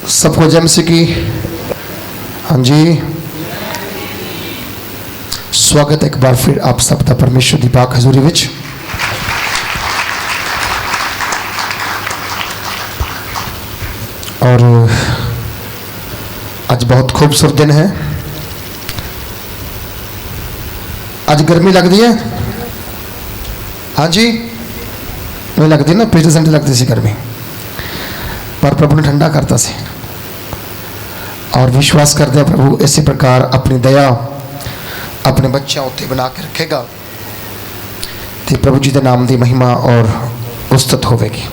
सबको जय मसीह की। हाँ जी, स्वागत है एक बार फिर आप सबका परमेश्वर ਦੀ ਪਾਕ ਹਜ਼ੂਰੀ ਵਿੱਚ। और आज बहुत खूबसूरत दिन है। आज गर्मी लगती है? हाँ जी, नहीं लगती ना, पिछले संडे लगती सी गर्मी, पर प्रभु ने ठंडा करता सी। और विश्वास करते हैं प्रभु इसी प्रकार अपनी दया अपने बच्चों उत्ते बना के रखेगा तो प्रभु जी के नाम की महिमा और उस्तत होगी।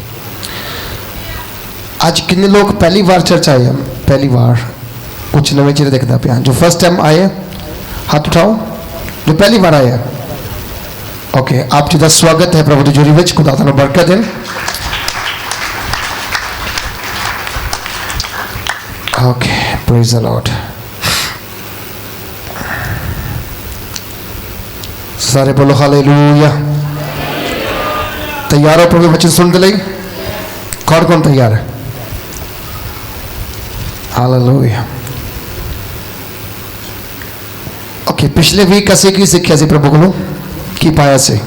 आज कितने लोग पहली बार चर्च आए हैं? पहली बार कुछ नवे चेहरे देखता पाया। जो फर्स्ट टाइम आए हाथ उठाओ, जो पहली बार आए हैं। ओके, आप जी का स्वागत है प्रभु की हज़ूरी विच। खुदा तुहानू बरकत देन। Okay, praise the Lord. सारे बोलो हालेलुया। तैयार हो प्रभु वचन सुनने लई? कौन कौन तैयार है? हालेलुया। ओके, पिछले वीक असी की सीखिया सी प्रभु को की पाया से?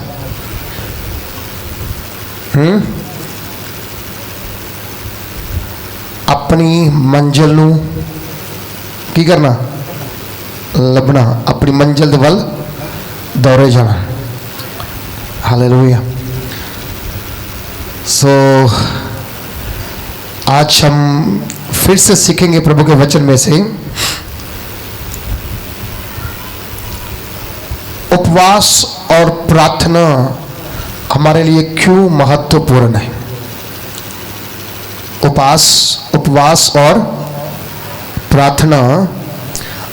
अपनी मंजिल नू की करना? लभना, अपनी मंजिल दे वल दौड़े जाना। हालेलुया। सो आज हम फिर से सीखेंगे प्रभु के वचन में से उपवास और प्रार्थना हमारे लिए क्यों महत्वपूर्ण है। उपवास और प्रार्थना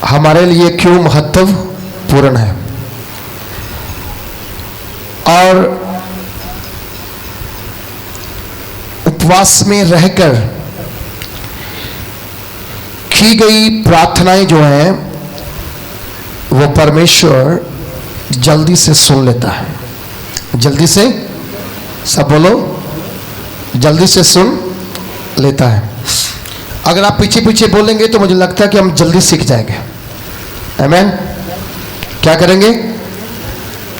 हमारे लिए क्यों महत्वपूर्ण है। और उपवास में रहकर की गई प्रार्थनाएं जो हैं वो परमेश्वर जल्दी से सुन लेता है। जल्दी से, सब बोलो, जल्दी से सुन लेता है। अगर आप पीछे पीछे बोलेंगे तो मुझे लगता है कि हम जल्दी सीख जाएंगे। आमीन। क्या करेंगे?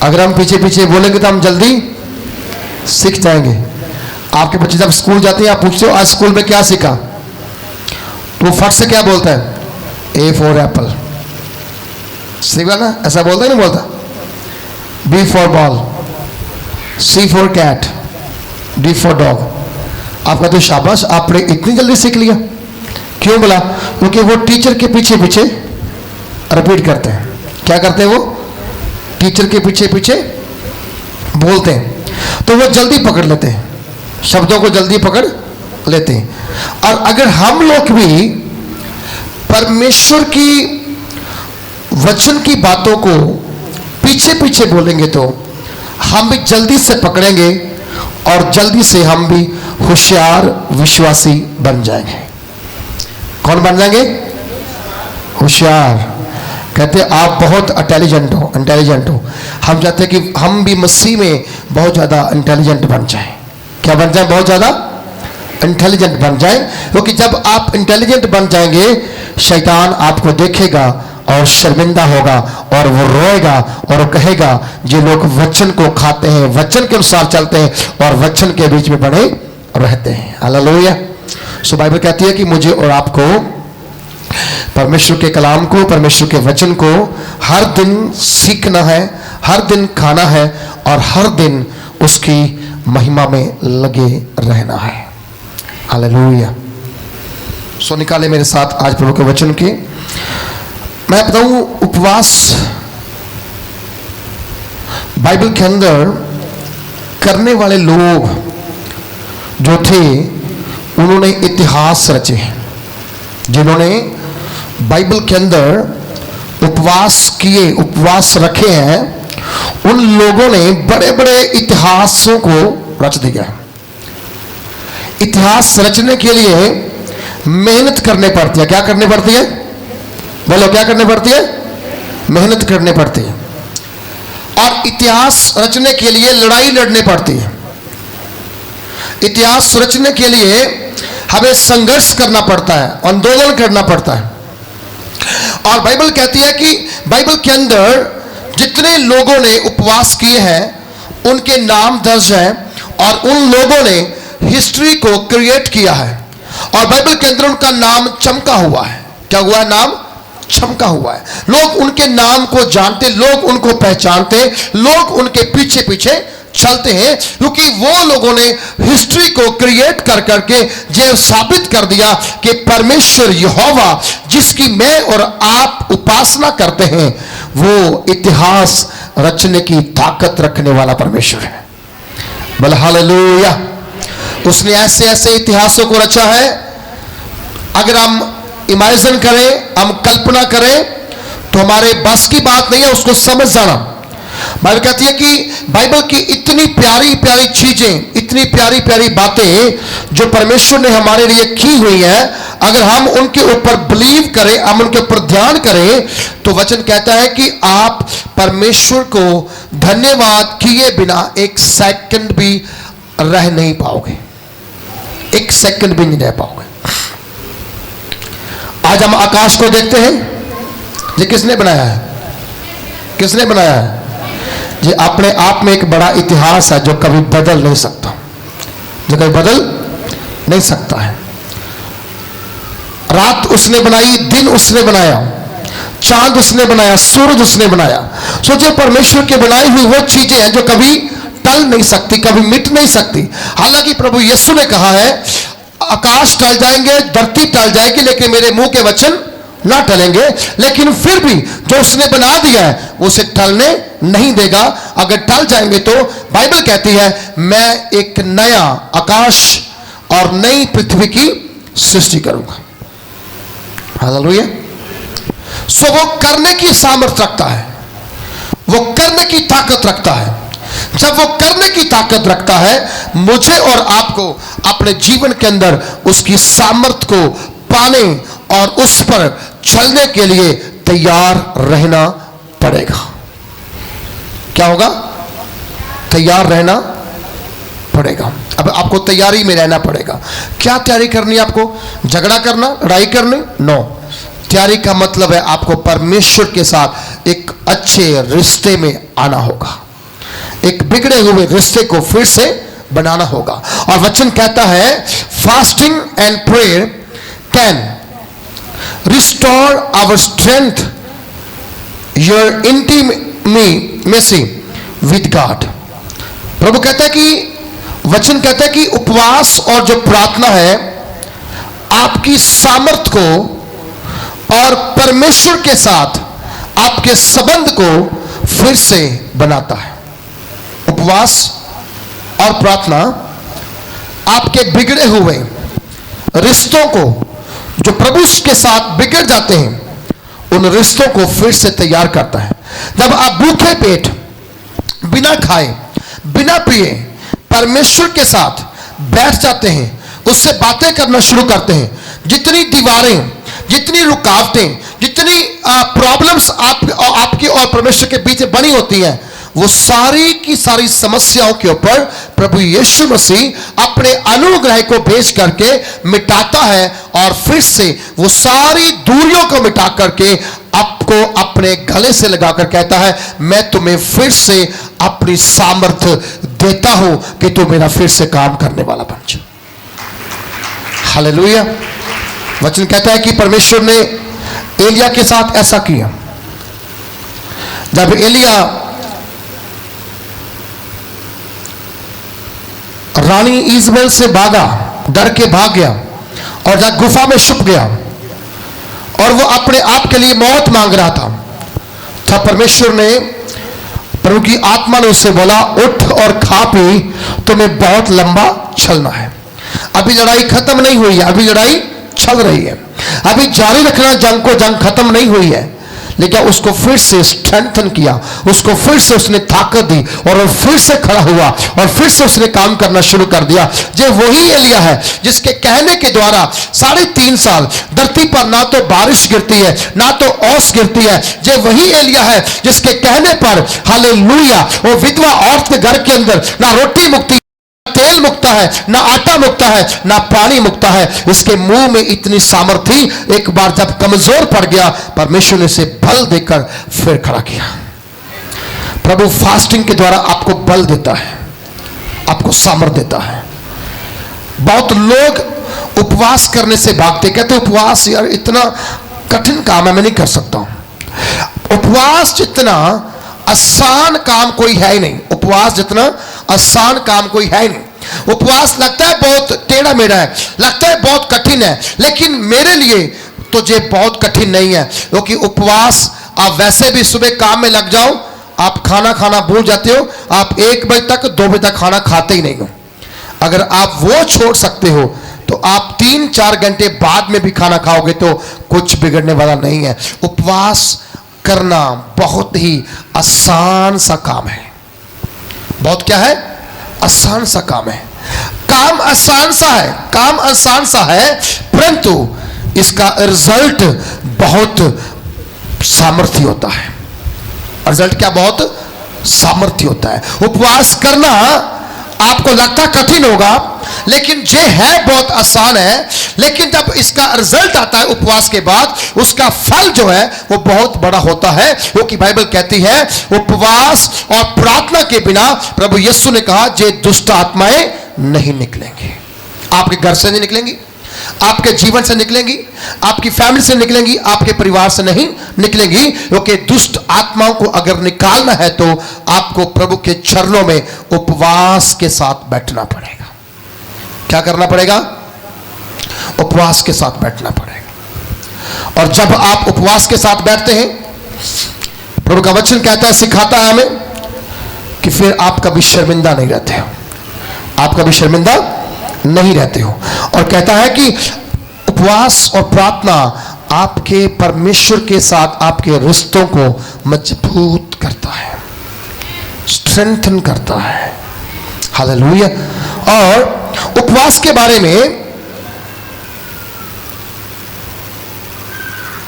अगर हम पीछे पीछे बोलेंगे तो हम जल्दी सीख जाएंगे। आपके बच्चे जब स्कूल जाते हैं, आप पूछते हो आज स्कूल में क्या सीखा, तो वो फट से क्या बोलता है? A for apple. सीखा ना? ऐसा बोलता है नहीं बोलता? B for ball, C for cat, D for dog. आपका तो शाबाश, आपने इतनी जल्दी सीख लिया। क्यों बोला? क्योंकि वो टीचर के पीछे पीछे रिपीट करते हैं। क्या करते हैं? वो टीचर के पीछे पीछे बोलते हैं, तो वो जल्दी पकड़ लेते हैं, शब्दों को जल्दी पकड़ लेते हैं। और अगर हम लोग भी परमेश्वर की वचन की बातों को पीछे पीछे बोलेंगे तो हम भी जल्दी से पकड़ेंगे और जल्दी से हम भी होशियार विश्वासी बन जाएंगे। कौन बन जाएंगे? होशियार। कहते हैं आप बहुत इंटेलिजेंट हो। हम चाहते हैं कि हम भी मसीह में बहुत ज़्यादा इंटेलिजेंट बन जाएं। क्या बन जाए? बहुत ज़्यादा इंटेलिजेंट बन जाएं। क्योंकि जब आप इंटेलिजेंट बन जाएंगे, शैतान आपको देखेगा और शर्मिंदा होगा और वो रोएगा और वो कहेगा जो लोग वचन को खाते हैं, वचन के अनुसार चलते हैं और वचन के बीच में बने रहते हैं। हालेलुया। सो बाइबल कहती है कि मुझे और आपको परमेश्वर के कलाम को, परमेश्वर के वचन को हर दिन सीखना है, हर दिन खाना है और हर दिन उसकी महिमा में लगे रहना है। हालेलुया। सो निकाले मेरे साथ आज प्रभु के वचन के। मैं बताऊं, उपवास बाइबल के अंदर करने वाले लोग जो थे उन्होंने इतिहास रचे। जिन्होंने बाइबल के अंदर उपवास किए, उपवास रखे हैं, उन लोगों ने बड़े बड़े इतिहासों को रच दिया। इतिहास रचने के लिए मेहनत करनी पड़ती है। क्या करनी पड़ती है? बोलो, क्या करनी पड़ती है? मेहनत करनी पड़ती है। और इतिहास रचने के लिए लड़ाई लड़नी पड़ती है। इतिहास रचने के लिए हमें संघर्ष करना पड़ता है, आंदोलन करना पड़ता है। और बाइबल कहती है कि बाइबल के अंदर जितने लोगों ने उपवास किए हैं उनके नाम दर्ज हैं और उन लोगों ने हिस्ट्री को क्रिएट किया है और बाइबल के अंदर उनका नाम चमका हुआ है। क्या हुआ है? नाम चमका हुआ है। लोग उनके नाम को जानते, लोग उनको पहचानते, लोग उनके पीछे पीछे चलते हैं, क्योंकि वो लोगों ने हिस्ट्री को क्रिएट कर करके ये साबित कर दिया कि परमेश्वर यहोवा जिसकी मैं और आप उपासना करते हैं वो इतिहास रचने की ताकत रखने वाला परमेश्वर है। बोले हालेलुया। उसने ऐसे ऐसे इतिहासों को रचा है, अगर हम इमेजिन करें, हम कल्पना करें तो हमारे बस की बात नहीं है उसको समझ जाना। बाइबल कहती है कि बाइबल की इतनी प्यारी प्यारी चीजें, इतनी प्यारी प्यारी बातें जो परमेश्वर ने हमारे लिए की हुई है, अगर हम उनके ऊपर बिलीव करें, हम उनके ऊपर ध्यान करें, तो वचन कहता है कि आप परमेश्वर को धन्यवाद किए बिना एक सेकंड भी रह नहीं पाओगे, एक सेकंड भी नहीं रह पाओगे। आज हम आकाश को देखते हैं, ये किसने बनाया है? किसने बनाया है? ये अपने आप में एक बड़ा इतिहास है जो कभी बदल नहीं सकता, जो कभी बदल नहीं सकता है। रात उसने बनाई, दिन उसने बनाया, चांद उसने बनाया, सूरज उसने बनाया। सोचो परमेश्वर के बनाई हुई वो चीजें हैं जो कभी टल नहीं सकती, कभी मिट नहीं सकती। हालांकि प्रभु यीशु ने कहा है आकाश टल जाएंगे, धरती टल जाएगी, लेकिन मेरे मुंह के वचन ना टलेंगे। लेकिन फिर भी जो उसने बना दिया है वो उसे टलने नहीं देगा। अगर टल जाएंगे तो बाइबल कहती है मैं एक नया आकाश और नई पृथ्वी की सृष्टि करूंगा। हालेलुया। सो वो करने की सामर्थ्य रखता है, वो करने की ताकत रखता है। जब वो करने की ताकत रखता है, मुझे और आपको अपने जीवन के अंदर उसकी सामर्थ्य को पाने और उस पर चलने के लिए तैयार रहना पड़ेगा। क्या होगा? तैयार रहना पड़ेगा। अब आपको तैयारी में रहना पड़ेगा। क्या तैयारी करनी है आपको? झगड़ा करना, लड़ाई करनी? नो। तैयारी का मतलब है आपको परमेश्वर के साथ एक अच्छे रिश्ते में आना होगा, एक बिगड़े हुए रिश्ते को फिर से बनाना होगा। और वचन कहता है fasting and prayer can restore our strength, your intimacy with God. प्रभु कहता है कि वचन कहता है कि उपवास और जो प्रार्थना है आपकी सामर्थ को और परमेश्वर के साथ आपके संबंध को फिर से बनाता है। उपवास और प्रार्थना आपके बिगड़े हुए रिश्तों को, जो प्रभु के साथ बिगड़ जाते हैं, उन रिश्तों को फिर से तैयार करता है। जब आप भूखे पेट बिना खाए बिना पिए परमेश्वर के साथ बैठ जाते हैं, उससे बातें करना शुरू करते हैं, जितनी दीवारें, जितनी रुकावटें, जितनी प्रॉब्लम्स आपके और परमेश्वर के बीच बनी होती हैं, वो सारी की सारी समस्याओं के ऊपर प्रभु यीशु मसीह अपने अनुग्रह को भेज करके मिटाता है और फिर से वो सारी दूरियों को मिटा करके आपको अपने गले से लगाकर कहता है मैं तुम्हें फिर से अपनी सामर्थ्य देता हूं कि तू मेरा फिर से काम करने वाला बन जा। हालेलुया। वचन कहता है कि परमेश्वर ने एलिया के साथ ऐसा किया। जब एलिया रानी इजबेल से भागा, डर के भाग गया और जब गुफा में छुप गया और वो अपने आप के लिए मौत मांग रहा था, तब परमेश्वर ने, प्रभु की आत्मा ने उससे बोला उठ और खा पी, तुम्हें बहुत लंबा चलना है। अभी लड़ाई खत्म नहीं हुई है, अभी लड़ाई चल रही है, अभी जारी रखना जंग को, जंग खत्म नहीं हुई है। लेकिन उसको फिर से स्ट्रेंथन किया, उसको फिर से उसने ताकत दी और वो फिर से खड़ा हुआ और फिर से उसने काम करना शुरू कर दिया। ये वही एलिया है जिसके कहने के द्वारा 3.5 साल धरती पर ना तो बारिश गिरती है ना तो ओस गिरती है। ये वही एलिया है जिसके कहने पर हालेलुया वो विधवा औरत के घर के अंदर ना रोटी मुक्ति तेल मुकता है, ना आटा मुकता है, ना पानी मुकता है। इसके मुंह में इतनी सामर्थ्य थी, एक बार जब कमजोर पड़ गया, परमेश्वर ने इसे बल देकर फिर खड़ा किया। प्रभु फास्टिंग के द्वारा आपको बल देता है, आपको सामर्थ्य देता है। बहुत लोग उपवास करने से भागते, कहते उपवास यार इतना कठिन काम है, मैं नहीं कर सकता हूं। उपवास जितना आसान काम कोई है ही नहीं, उपवास जितना आसान काम कोई है ही नहीं। उपवास लगता है बहुत टेढ़ा मेढ़ा है, लगता है बहुत कठिन है, लेकिन मेरे लिए तो ये बहुत कठिन नहीं है, क्योंकि उपवास आप वैसे भी सुबह काम में लग जाओ, आप खाना भूल जाते हो, आप 1 बजे तक 2 बजे तक खाना खाते ही नहीं हो। अगर आप वो छोड़ सकते हो तो आप 3-4 घंटे बाद में भी खाना खाओगे तो कुछ बिगड़ने वाला नहीं है। उपवास करना बहुत ही आसान सा काम है। बहुत क्या है? आसान सा काम है। काम आसान सा है, काम आसान सा है, परंतु इसका रिजल्ट बहुत सामर्थ्य होता है। रिजल्ट क्या? बहुत सामर्थ्य होता है। उपवास करना आपको लगता कठिन होगा, लेकिन ये है बहुत आसान है, लेकिन जब इसका रिजल्ट आता है उपवास के बाद, उसका फल जो है वो बहुत बड़ा होता है। क्योंकि बाइबल कहती है उपवास और प्रार्थना के बिना, प्रभु यीशु ने कहा, ये दुष्ट आत्माएं नहीं निकलेंगी। आपके घर से नहीं निकलेंगी, आपके जीवन से निकलेंगी, आपकी फैमिली से निकलेंगी, आपके परिवार से नहीं निकलेंगी। क्योंकि दुष्ट आत्माओं को अगर निकालना है तो आपको प्रभु के चरणों में उपवास के साथ बैठना पड़ेगा। क्या करना पड़ेगा? उपवास के साथ बैठना पड़ेगा। और जब आप उपवास के साथ बैठते हैं, प्रभु का वचन कहता है, सिखाता है हमें कि फिर आप कभी शर्मिंदा नहीं रहते हो, आप कभी शर्मिंदा नहीं रहते हो। और कहता है कि उपवास और प्रार्थना आपके परमेश्वर के साथ आपके रिश्तों को मजबूत करता है, स्ट्रेंथन करता है। हालेलुया। और उपवास के बारे में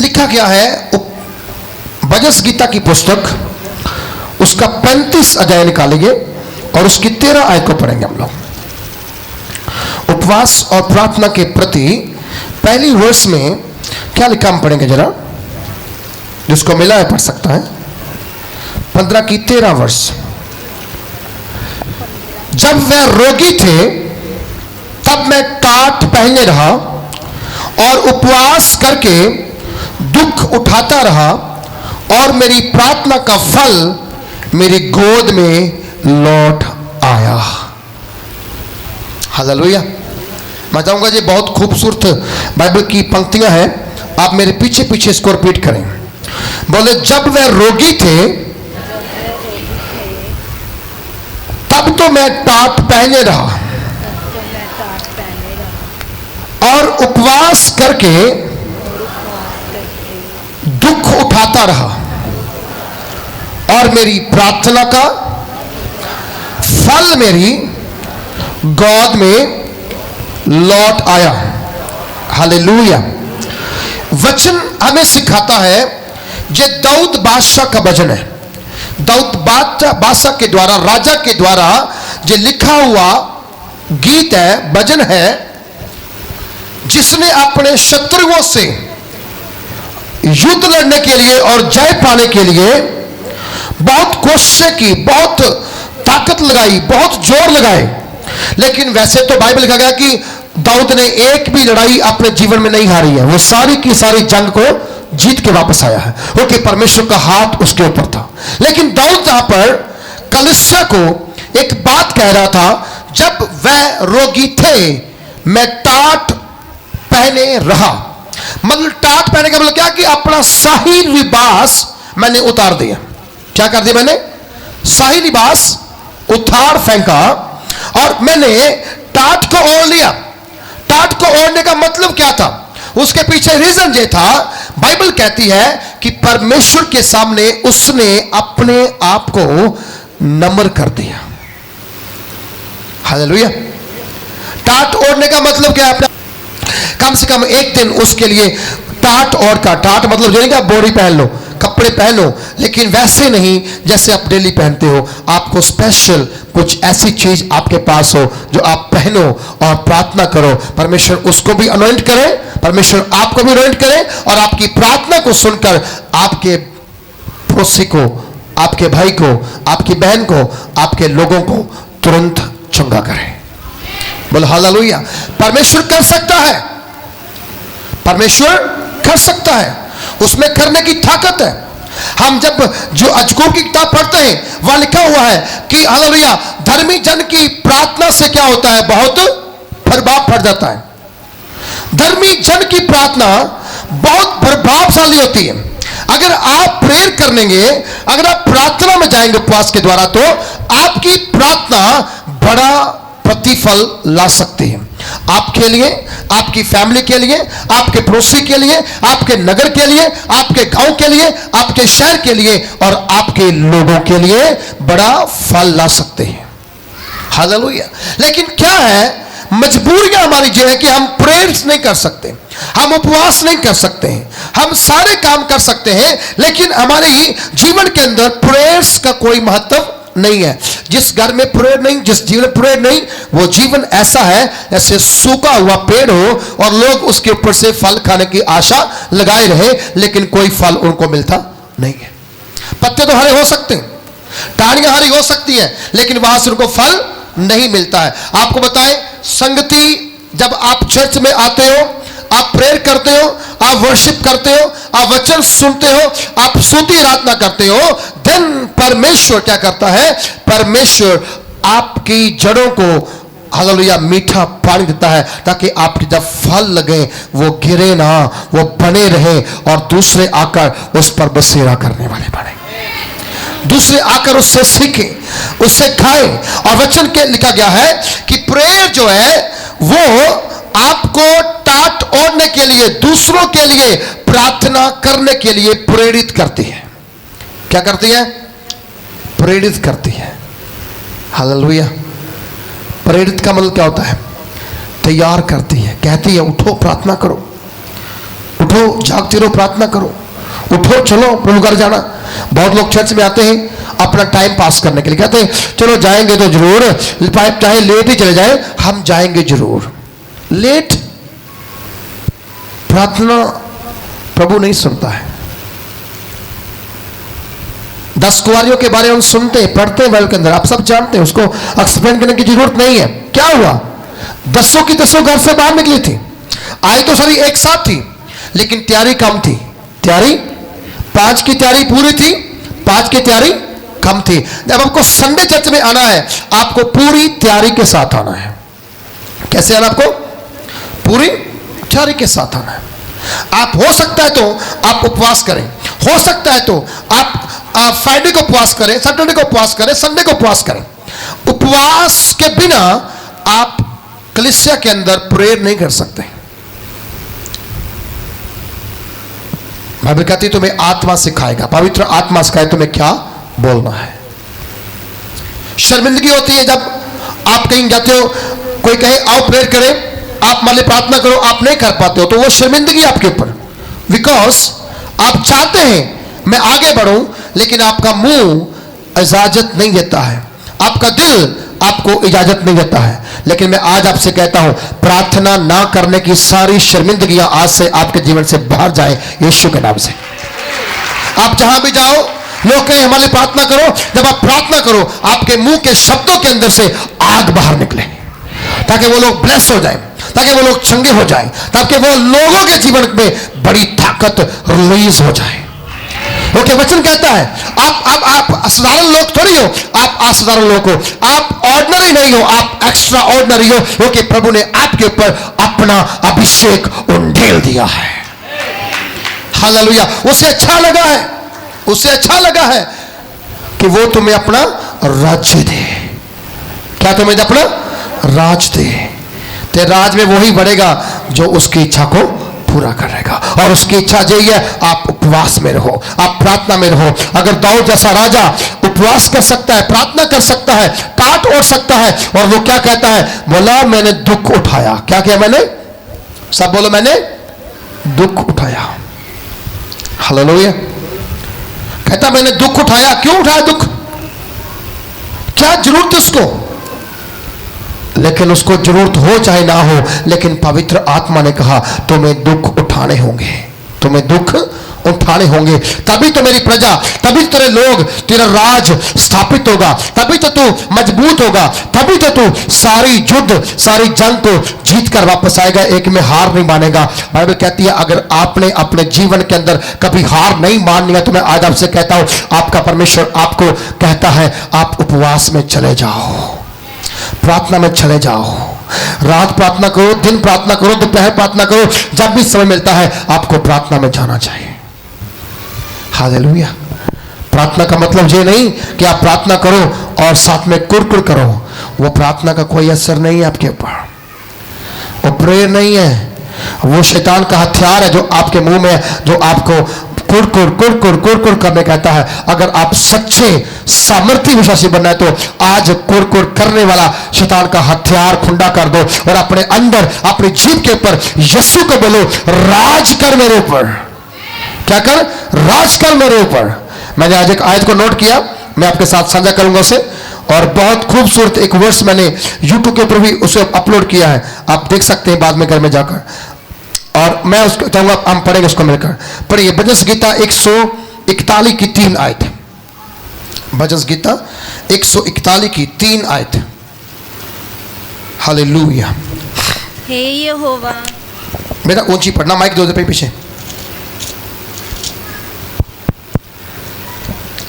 लिखा गया है, भजन गीता की पुस्तक, उसका 35 अध्याय निकालेंगे और उसकी 13 आयत को पढ़ेंगे हम लोग। उपवास और प्रार्थना के प्रति पहली वर्ष में क्या लिखा, हम पढ़ेंगे जरा, जिसको मिला है पढ़ सकता है। 15 की 13 वर्ष। जब वह रोगी थे तब मैं टाट पहने रहा और उपवास करके दुख उठाता रहा, और मेरी प्रार्थना का फल मेरी गोद में लौट आया। हालेलुया। मैं चाहूंगा ये बहुत खूबसूरत बाइबल की पंक्तियां हैं, आप मेरे पीछे पीछे इसको रिपीट करें। बोले, जब वह रोगी थे तब तो मैं टाट पहने रहा और उपवास करके दुख उठाता रहा, और मेरी प्रार्थना का फल मेरी गोद में लौट आया। हालेलुया। वचन हमें सिखाता है, ये दाऊद बादशाह का वचन है। दाऊद बादशाह के द्वारा, राजा के द्वारा जो लिखा हुआ गीत है, भजन है, जिसने अपने शत्रुओं से युद्ध लड़ने के लिए और जय पाने के लिए बहुत कोशिशें की, बहुत ताकत लगाई, बहुत जोर लगाए। लेकिन वैसे तो बाइबल लिखा गया कि दाऊद ने एक भी लड़ाई अपने जीवन में नहीं हारी है, वो सारी की सारी जंग को जीत के वापस आया है, क्योंकि परमेश्वर का हाथ उसके ऊपर था। लेकिन दाऊद यहां पर कलीसिया को एक बात कह रहा था, जब वह रोगी थे मैं टाट पहने रहा। मतलब टाट पहने का मतलब क्या कि अपना शाही लिबास मैंने उतार दिया। क्या कर दिया? मैंने शाही लिबास उतार फेंका और मैंने टाट को ओढ़ लिया। टाट को ओढ़ने का मतलब क्या था? उसके पीछे रीजन ये था, बाइबल कहती है कि परमेश्वर के सामने उसने अपने आप को नम्र कर दिया। हालेलुया। टाट ओढ़ने का मतलब क्या है? कम से कम एक दिन उसके लिए टाट और का, टाट मतलब जो नहीं क्या बोरी पहन लो, कपड़े पहनो, लेकिन वैसे नहीं जैसे आप डेली पहनते हो। आपको स्पेशल कुछ ऐसी चीज आपके पास हो जो आप पहनो और प्रार्थना करो। परमेश्वर उसको भी अनॉइंट करे, परमेश्वर आपको भी अनॉइंट करे और आपकी प्रार्थना को सुनकर आपके पड़ोसी को, आपके भाई को, आपकी बहन को, आपके लोगों को तुरंत चंगा करे। बोलो हालेलुया। परमेश्वर कर सकता है, परमेश्वर कर सकता है, उसमें करने की ताकत है। हम जब जो अजगूब की किताब पढ़ते हैं वहां लिखा हुआ है कि हालेलुया, धर्मी जन की प्रार्थना से क्या होता है, बहुत प्रभाव पड़ जाता है। धर्मी जन की प्रार्थना बहुत प्रभावशाली होती है। अगर आप प्रेयर करेंगे, अगर आप प्रार्थना में जाएंगे उपवास के द्वारा, तो आपकी प्रार्थना बड़ा प्रतिफल ला सकती है। आपके लिए, आपकी फैमिली के लिए, आपके पड़ोसी के लिए, आपके नगर के लिए, आपके गांव के लिए, आपके शहर के लिए और आपके लोगों के लिए बड़ा फल ला सकते हैं। हालेलुया। लेकिन क्या है, मजबूरियां हमारी जो है कि हम प्रेयर्स नहीं कर सकते, हम उपवास नहीं कर सकते हैं, हम सारे काम कर सकते हैं, लेकिन हमारे जीवन के अंदर प्रेयर्स का कोई महत्व नहीं है। जिस घर में प्रेयर नहीं, जिस जीवन में प्रेयर नहीं, वो जीवन ऐसा है जैसे सूखा हुआ पेड़ हो और लोग उसके ऊपर से फल खाने की आशा लगाए रहे, लेकिन कोई फल उनको मिलता नहीं है। पत्ते तो हरे हो सकते हैं, टहनियां हरी हो सकती हैं, लेकिन वहां से उनको फल नहीं मिलता है। आपको बताएं, संगति, जब आप चर्च में आते हो, आप प्रेयर करते हो, आप वर्शिप करते हो, आप वचन सुनते हो, आप स्तुति आराधना करते हो, देन परमेश्वर क्या करता है, परमेश्वर आपकी जड़ों को हालेलुया मीठा पानी देता है, ताकि आपके जब फल लगे वो गिरे ना, वो बने रहे और दूसरे आकर उस पर बसेरा करने वाले बने, दूसरे आकर उससे सीखे, उससे खाए। और वचन के लिखा गया है कि प्रेयर जो है वो आपको टाट ओढ़ने के लिए, दूसरों के लिए प्रार्थना करने के लिए प्रेरित करती है। क्या करती है? प्रेरित करती है। हालेलुया। प्रेरित का मतलब क्या होता है? तैयार करती है, कहती है उठो प्रार्थना करो, उठो जागते रहो प्रार्थना करो, उठो चलो प्रभु घर जाना। बहुत लोग चर्च में आते हैं अपना टाइम पास करने के लिए, कहते हैं चलो जाएंगे तो जरूर, चाहे लेट ही चले जाए हम जाएंगे जरूर। लेट प्रार्थना प्रभु नहीं सुनता है। 10 कुंवारियों के बारे में हम सुनते हैं, पढ़ते हैं बाइबल के अंदर, आप सब जानते हैं, उसको एक्सप्लेन करने की जरूरत नहीं है। क्या हुआ? 10 की 10 घर से बाहर निकली थी, आई तो सारी एक साथ थी, लेकिन तैयारी कम थी। तैयारी 5 की तैयारी पूरी थी, 5 की तैयारी कम थी। जब आपको संडे चर्च में आना है, आपको पूरी तैयारी के साथ आना है। कैसे आना? आपको पूरी तैयारी के साथ आना है। आप हो सकता है तो आप उपवास करें, हो सकता है तो आप फ्राइडे को उपवास करें, सैटरडे को उपवास करें, संडे को उपवास करें। उपवास के बिना आप कलीसिया के अंदर प्रेयर नहीं कर सकते। बाइबल कहती है तुम्हें आत्मा सिखाएगा, पवित्र आत्मा सिखाए तुम्हें क्या बोलना है। शर्मिंदगी होती है जब आप कहीं जाते हो, कोई कहे आओ प्रेयर करें, आप मान ली प्रार्थना करो, आप नहीं कर पाते हो, तो वो शर्मिंदगी आपके ऊपर, बिकॉज आप चाहते हैं मैं आगे बढ़ूं, लेकिन आपका मुंह इजाजत नहीं देता है, आपका दिल आपको इजाजत नहीं देता है। लेकिन मैं आज आपसे कहता हूं, प्रार्थना ना करने की सारी शर्मिंदगियां आज से आपके जीवन से बाहर जाए यीशु के नाम से। आप जहां भी जाओ, लोग कहें हमारे प्रार्थना करो, जब आप प्रार्थना करो आपके मुंह के शब्दों के अंदर से आग बाहर निकले, ताकि वो लोग ब्लेस हो जाए, ताकि वो लोग चंगे हो जाएं, ताकि वो लोगों के जीवन में बड़ी ताकत रिलीज हो जाए। ओके, वचन कहता है आप साधारण लोग थोड़ी हो, आप असाधारण लोग हो, आप ऑर्डिनरी नहीं हो, आप एक्स्ट्रा ऑर्डिनरी हो, क्योंकि प्रभु ने आपके ऊपर अपना अभिषेक उंडेल दिया है। हालेलुया। उसे अच्छा लगा है, उसे अच्छा लगा है कि वो तुम्हें अपना राज्य दे। क्या तुम्हें अपना राज दे? ते राज में वही बढ़ेगा जो उसकी इच्छा को पूरा करेगा, और उसकी इच्छा यही है आप उपवास में रहो, आप प्रार्थना में रहो। अगर दाऊद जैसा राजा उपवास कर सकता है, प्रार्थना कर सकता है, टाट ओढ़ सकता है, और वो क्या कहता है? बोला मैंने दुख उठाया। क्या किया मैंने? सब बोलो, मैंने दुख उठाया। हालेलुया। कहता मैंने दुख उठाया। क्यों उठाया दुख? क्या जरूरत है उसको? लेकिन उसको जरूरत हो चाहे ना हो, लेकिन पवित्र आत्मा ने कहा तुम्हें दुख उठाने होंगे, तुम्हें दुख उठाने होंगे, तभी तो मेरी प्रजा, तभी तो तेरे लोग, तेरा राज स्थापित होगा, तभी तो तू मजबूत होगा, तभी तो तू सारी युद्ध, सारी जंग को जीत कर वापस आएगा, एक में हार नहीं मानेगा। बाइबल कहती है अगर आपने अपने जीवन के अंदर कभी हार नहीं माननी है तो मैं आज आपसे कहता हूं, आपका परमेश्वर आपको कहता है आप उपवास में चले जाओ, प्रार्थना में चले जाओ, रात प्रार्थना करो, दिन प्रार्थना करो, दोपहर प्रार्थना करो, जब भी समय मिलता है आपको प्रार्थना में जाना चाहिए। हालेलुया। प्रार्थना का मतलब ये नहीं कि आप प्रार्थना करो और साथ में कुरकुर करो, वो प्रार्थना का कोई असर नहीं है आपके ऊपर, वो प्रेयर नहीं है, वो शैतान का हथियार है जो आपके मुंह में, जो आपको कुरकुर कुरकुर कुरकुर करने कहता है। अगर आप सच्चे सामर्थ्य विश्वासी बनना है तो आज कुरकुर करने वाला शैतान का हथियार खुंडा कर दो और अपने अंदर, अपनी जीभ के ऊपर यीशु को बोलो, राज कर मेरे ऊपर। क्या कर? राज कर मेरे ऊपर। मैंने आज एक आयत को नोट किया, मैं आपके साथ साझा करूंगा उसे, और बहुत खूबसूरत एक वर्स मैंने YouTube के ऊपर भी उसे अपलोड किया है, आप देख सकते हैं बाद में घर में जाकर, और मैं उसको चाहूंगा हम पढ़ेंगे उसको मिलकर। पढ़िए भजन गीता 141 की 3 आयत, भजन गीता 141 की 3 आयत। हालेलुया। हे यहोवा, बेटा ऊंची पढ़ना, माइक दो दे पीछे।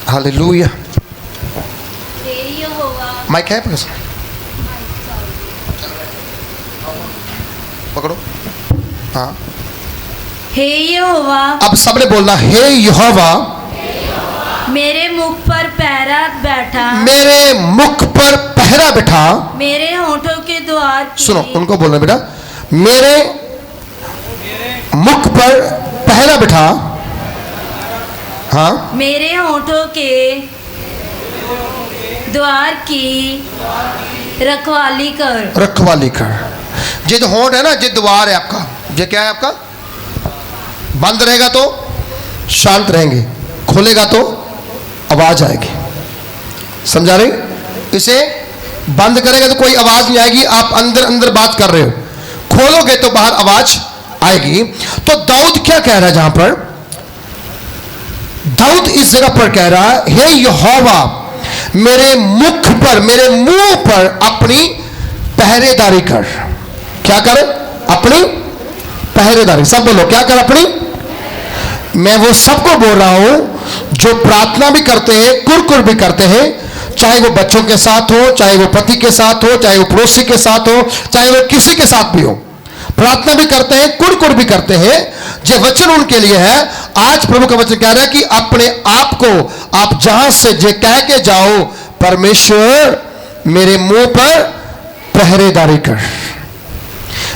हालेलुया। हे यहोवा, माइक है पकड़ो। हाँ, हे यहोवा, अब सबने बोलना, हे यहोवा मेरे मुख पर पहरा बैठा, मेरे मुख पर पहरा बैठा, मेरे होठों के द्वार की। सुनो उनको बोलना बेटा, मेरे मुख पर पहरा बैठा, हाँ, मेरे होठों के द्वार की रखवाली कर। रखवाली कर। जिद होंठ है ना, जिद द्वार है आपका, ये क्या है आपका? बंद रहेगा तो शांत रहेंगे, खोलेगा तो आवाज आएगी। समझा रहे? इसे बंद करेगा तो कोई आवाज नहीं आएगी, आप अंदर अंदर बात कर रहे हो, खोलोगे तो बाहर आवाज आएगी। तो दाऊद क्या कह रहा है जहां पर? दाऊद इस जगह पर कह रहा है, हे यहोवा मेरे मुख पर, मेरे मुंह पर अपनी पहरेदारी कर। क्या कर? अपनी पहरेदारी। सब बोलो, क्या कर? अपनी। मैं वो सबको बोल रहा हूं जो प्रार्थना भी करते हैं, कुरकुर भी करते हैं, चाहे वो बच्चों के साथ हो, चाहे वो पति के साथ हो, चाहे वो पड़ोसी के साथ हो, चाहे वो किसी के साथ भी हो, प्रार्थना भी करते हैं, कुरकुर भी करते हैं, जो वचन उनके लिए है। आज प्रभु का वचन कह रहा है कि अपने आप को आप जहां से जे कह के जाओ, परमेश्वर मेरे मुंह पर पहरेदारी कर।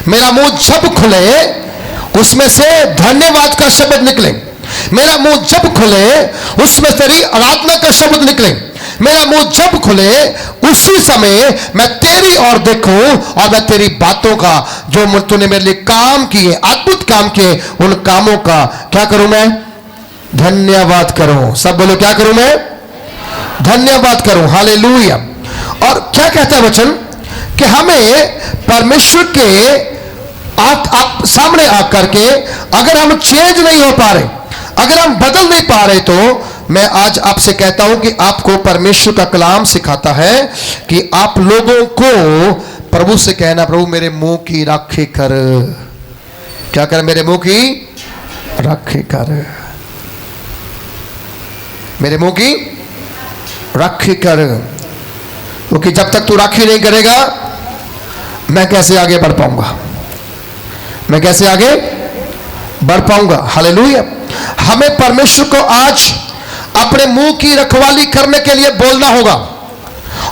मेरा मुंह जब खुले उसमें से धन्यवाद का शब्द निकले, मेरा मुंह जब खुले उसमें तेरी आराधना का शब्द निकले, मेरा मुंह जब खुले उसी समय मैं तेरी ओर देखूं और मैं तेरी बातों का, जो तूने मेरे लिए काम किए, अद्भुत काम किए, उन कामों का क्या करूं? मैं धन्यवाद करूं। सब बोलो, क्या करूं? मैं धन्यवाद करूं। हालेलुया। और क्या कहता है वचन कि हमें परमेश्वर के आप सामने आकर के अगर हम चेंज नहीं हो पा रहे, अगर हम बदल नहीं पा रहे, तो मैं आज आपसे कहता हूं कि आपको परमेश्वर का कलाम सिखाता है कि आप लोगों को प्रभु से कहना, प्रभु मेरे मुंह की राखी कर। क्या कर? मेरे मुंह की राखी कर, मेरे मुंह की राखी कर, क्योंकि जब तक तू राखी नहीं करेगा मैं कैसे आगे बढ़ पाऊंगा, मैं कैसे आगे बढ़ पाऊंगा। हालेलुया। हमें परमेश्वर को आज अपने मुंह की रखवाली करने के लिए बोलना होगा।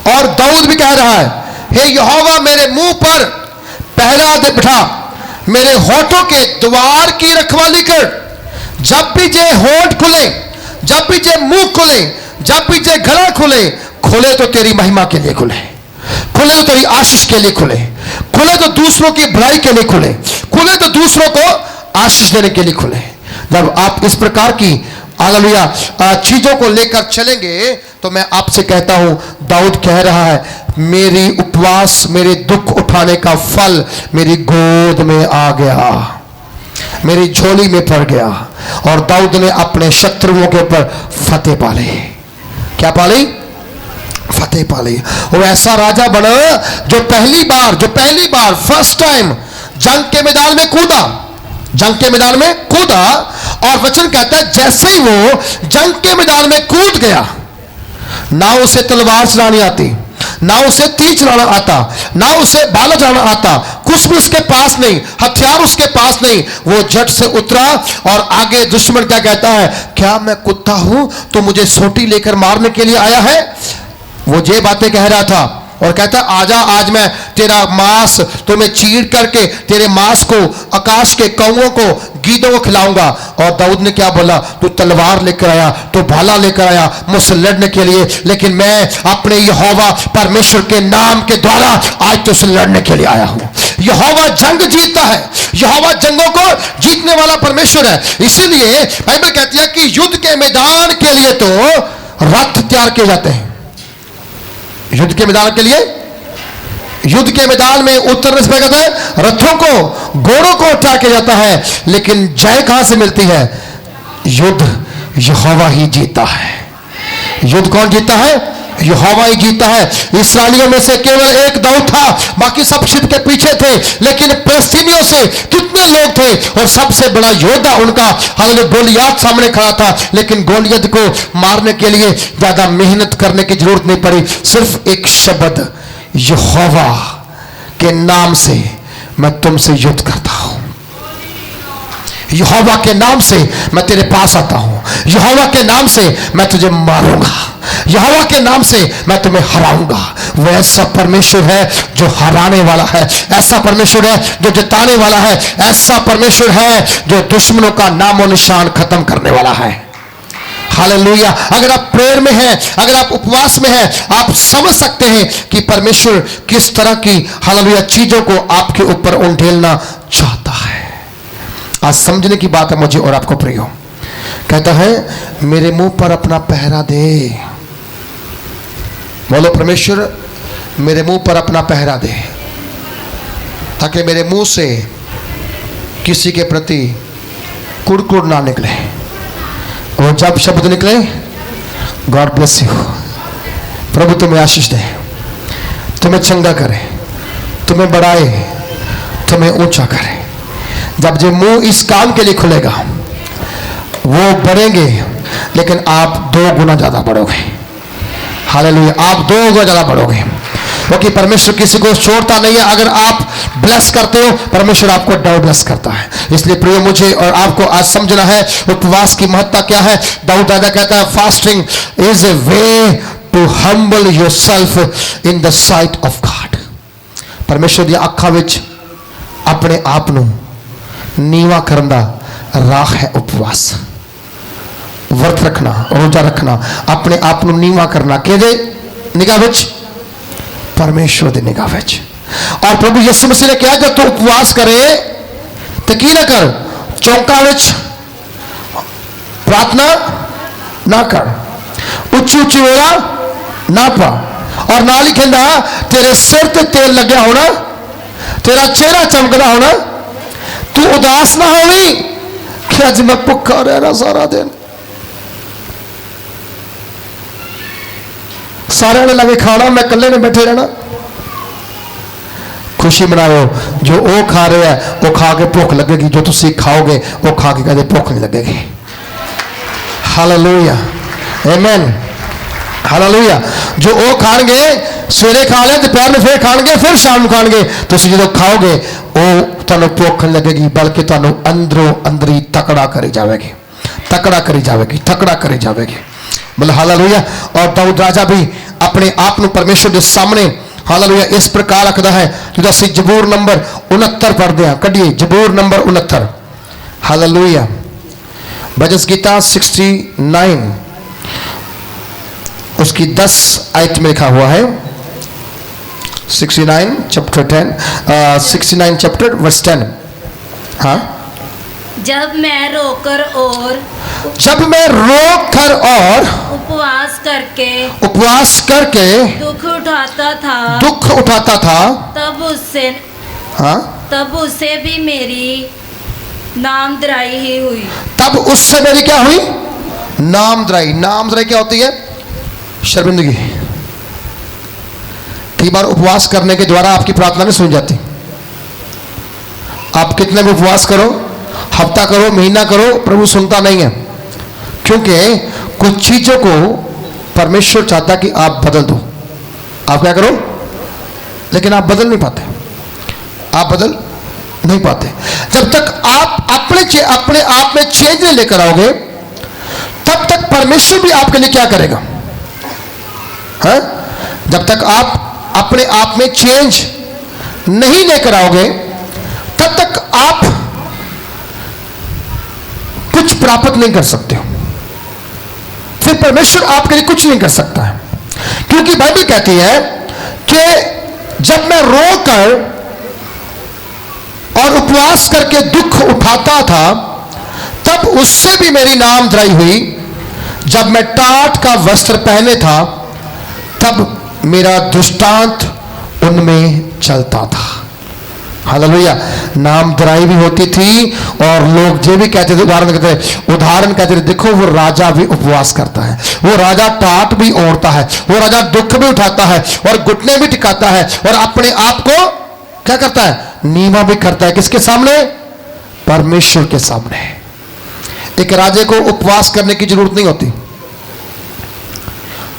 और दाऊद भी कह रहा है, हे यहोवा मेरे मुंह पर पहरा दे बिठा, मेरे होठों के द्वार की रखवाली कर। जब भी जे होठ खुले, जब भी जे मुंह खुले, जब भी जे गला खुले, खुले तो तेरी महिमा के लिए खुले, खुले तो तेरी आशीष के लिए खुले, खुले तो दूसरों की भलाई के लिए खुले, खुले तो दूसरों को आशीष देने के लिए खुले। जब आप इस प्रकार की हालेलुया चीजों को लेकर चलेंगे, तो मैं आपसे कहता हूं, दाऊद कह रहा है, मेरी उपवास, मेरे दुख उठाने का फल मेरी गोद में आ गया, मेरी झोली में पड़ गया। और दाऊद ने अपने शत्रुओं के ऊपर फतेह पाली। क्या पाली? फतेह पाली। वो ऐसा राजा बना जो पहली बार फर्स्ट टाइम जंग के मैदान में कूदा, और वचन कहता है जैसे ही वो जंग के मैदान में कूद गया, ना उसे तलवार चलानी आती, ना उसे तीर चलाना आता, ना उसे भाला चलाना आता, कुछ भी उसके पास नहीं, हथियार उसके पास नहीं। वो झट से उतरा और आगे दुश्मन क्या कहता है, क्या मैं कुत्ता हूं तो मुझे सोटी लेकर मारने के लिए आया है? वो ये बातें कह रहा था और कहता आजा, आज मैं तेरा मांस तुम्हें चीर करके तेरे मांस को आकाश के कौओं को, गीदों को खिलाऊंगा। और दाऊद ने क्या बोला, तू तलवार लेकर आया, तू भाला लेकर आया मुझसे लड़ने के लिए, लेकिन मैं अपने यहोवा परमेश्वर के नाम के द्वारा आज तुझसे लड़ने के लिए आया हूं। यहोवा जंग जीतता है, यहोवा जंगों को जीतने वाला परमेश्वर है। इसीलिए बाइबल कहती है कि युद्ध के मैदान के लिए तो रथ तैयार किए जाते हैं। युद्ध के मैदान के लिए, युद्ध के मैदान में उतरने से पहले रथों को, घोड़ों को तैयार किया जाता है, लेकिन जय कहां से मिलती है? युद्ध यहोवा ही जीता है। युद्ध कौन जीता है? यहोवा ही जीता है। इस्राएलियों में से केवल एक दाऊद था, बाकी सब शिव के पीछे थे, लेकिन फिलिस्तीनियों से कितने लोग थे, और सबसे बड़ा योद्धा उनका हालेलुया गोलियत सामने खड़ा था। लेकिन गोलियत को मारने के लिए ज्यादा मेहनत करने की जरूरत नहीं पड़ी, सिर्फ एक शब्द, यहोवा के नाम से मैं तुमसे युद्ध करता हूं, यहोवा के नाम से मैं तेरे पास आता हूं, यहोवा के नाम से मैं तुझे मारूंगा, यहोवा के नाम से मैं तुम्हें हराऊंगा। वो ऐसा परमेश्वर है जो हराने वाला है, ऐसा परमेश्वर है जो जिताने वाला है, ऐसा परमेश्वर है जो दुश्मनों का नामो निशान खत्म करने वाला है। हालेलुया। अगर आप प्रेयर में हैं, अगर आप उपवास में हैं, आप समझ सकते हैं कि परमेश्वर किस तरह की हालेलुया चीजों को आपके ऊपर उंडेलना चाहता है। आज समझने की बात है मुझे और आपको प्रियो। कहता है मेरे मुंह पर अपना पहरा दे। बोलो परमेश्वर मेरे मुंह पर अपना पहरा दे, ताकि मेरे मुंह से किसी के प्रति कुड़कुड़ ना निकले, और जब शब्द निकले, गॉड ब्लेस यू, प्रभु तुम्हें आशीष दे, तुम्हें चंगा करे, तुम्हें बढ़ाए, तुम्हें ऊंचा करे। जब जो मुंह इस काम के लिए खुलेगा, वो बढ़ेंगे, लेकिन आप 2 गुना ज्यादा बढ़ोगे। हालेलुया, आप 2 गुना ज्यादा बढ़ोगे, क्योंकि परमेश्वर किसी को छोड़ता नहीं है। अगर आप ब्लेस करते हो, परमेश्वर आपको डबल ब्लेस करता है। इसलिए प्रिय मुझे और आपको आज समझना है उपवास की महत्ता क्या है। दाऊद राजा कहता है fasting is a way to humble yourself in the sight of God. परमेश्वर दी अखां विच अपने आप नूं नीवा करन दा राह है उपवास। वर्त रखना, रोजा रखना, अपने आप को नीवा करना, किहदे निगाह विच? परमेश्वर दी निगाह विच। और प्रभु यीशु मसीह ने कहा जब तू उपवास करे तो की ना कर, चौंका विच प्रार्थना ना कर, उच्ची उच्ची होना ना पा, और नाल ही कहंदा तेरे सिर ते तेल लग्या होना, तेरा चेहरा चमकदा होना, तू उदास ना होवी कि अज मैं भुखा रहना सारा दिन, सारे ने लगे खाना, मैं कल्ले ने बैठे रहना। खुशी मनाओ, जो वो खा रहे हैं वो खा के भुख लगेगी, जो तुम खाओगे वो खा के कदे भुख नहीं लगेगी। हालेलुया, आमीन, हालेलुया। जो वो खाएंगे सवेरे खा ले, दोपहर में फिर खाएंगे, फिर शाम को खाएंगे, तुम जो खाओगे वो तुहानू भुख नहीं लगेगी, बल्कि तुहानू अंदरों अंदरी तकड़ा करी जाएगी, तकड़ा करी जाएगी, तकड़ा करी जाएगी। बोले हालेलुया। और दाऊद राजा भी अपने आप को परमेश्वर के सामने हालेलुया इस प्रकार रखता है। जो असीं जबूर नंबर 69 पढ़ते हैं, कढ़िए जबूर नंबर 69। हालेलुया। भजन गीता 69 उसकी 10 आयत में लिखा हुआ है, 69 चैप्टर 10 69 चैप्टर वर्स 10। हाँ जब मैं रोकर और जब मैं रोक कर और उपवास करके दुख उठाता था हाँ, तब उससे भी मेरी नामधराई ही हुई। तब उससे मेरी क्या हुई? नामधराई। नामधराई क्या होती है? शर्मिंदगी। कई बार उपवास करने के द्वारा आपकी प्रार्थना नहीं सुनी जाती। आप कितने भी उपवास करो, हफ्ता करो, महीना करो, प्रभु सुनता नहीं है, क्योंकि कुछ चीजों को परमेश्वर चाहता कि आप बदल दो। आप क्या करो? लेकिन आप बदल नहीं पाते, आप बदल नहीं पाते। जब तक आप अपने आप में चेंज नहीं लेकर आओगे, तब तक परमेश्वर भी आपके लिए क्या करेगा? है? जब तक आप अपने आप में चेंज नहीं लेकर आओगे, तब तक आप कुछ प्राप्त नहीं कर सकते हो। फिर परमेश्वर आपके लिए कुछ नहीं कर सकता है, क्योंकि बाइबल कहती है कि जब मैं रोकर और उपवास करके दुख उठाता था, तब उससे भी मेरी नामधराई हुई। जब मैं टाट का वस्त्र पहने था, तब मेरा दृष्टांत उनमें चलता था। हालेलुया। नामधराई भी होती थी, और लोग ये भी कहते थे, उदाहरण कहते थे, देखो वो राजा भी उपवास करता है, वो राजा टाट भी ओढ़ता है, वो राजा दुख भी उठाता है और घुटने भी टिकाता है, और अपने आप को क्या करता है? नीवा भी करता है। किसके सामने? परमेश्वर के सामने। एक राजे को उपवास करने की जरूरत नहीं होती।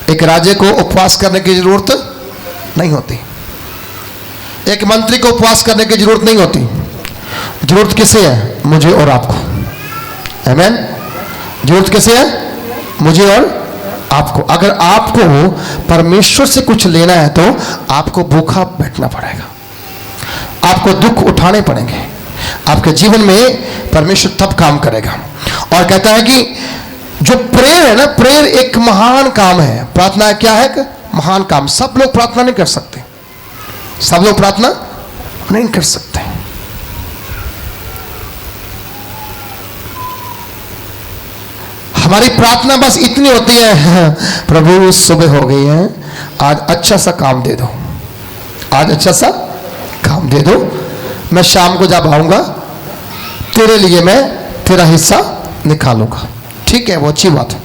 एक राजे को उपवास करने की जरूरत नहीं होती। एक मंत्री को उपवास करने की जरूरत नहीं होती। जरूरत किसे है? मुझे और आपको। आमीन। जरूरत किसे है? मुझे और आपको। अगर आपको परमेश्वर से कुछ लेना है, तो आपको भूखा बैठना पड़ेगा, आपको दुख उठाने पड़ेंगे। आपके जीवन में परमेश्वर तब काम करेगा। और कहता है कि जो प्रेयर है ना, प्रेयर एक महान काम है। प्रार्थना क्या है? एक महान काम। सब लोग प्रार्थना नहीं कर सकते, सब लोग प्रार्थना नहीं कर सकते। हमारी प्रार्थना बस इतनी होती है, प्रभु सुबह हो गई है, आज अच्छा सा काम दे दो, आज अच्छा सा काम दे दो, मैं शाम को जब आऊंगा तेरे लिए मैं तेरा हिस्सा निकालूंगा। ठीक है, वो अच्छी बात है।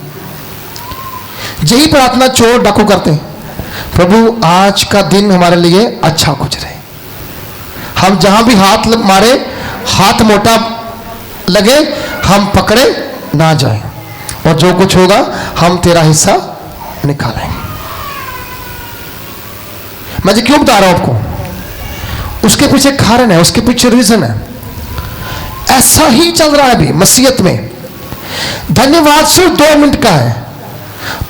यही प्रार्थना चोर डाकू करते हैं, प्रभु आज का दिन हमारे लिए अच्छा गुजरे, हम जहां भी हाथ मारे, हाथ मोटा लगे, हम पकड़े ना जाए, और जो कुछ होगा हम तेरा हिस्सा निकालेंगे। मैं जी क्यों बता रहा हूं आपको? उसके पीछे कारण है, उसके पीछे रीजन है। ऐसा ही चल रहा है अभी मसीहत में। धन्यवाद सिर्फ 2 मिनट का है,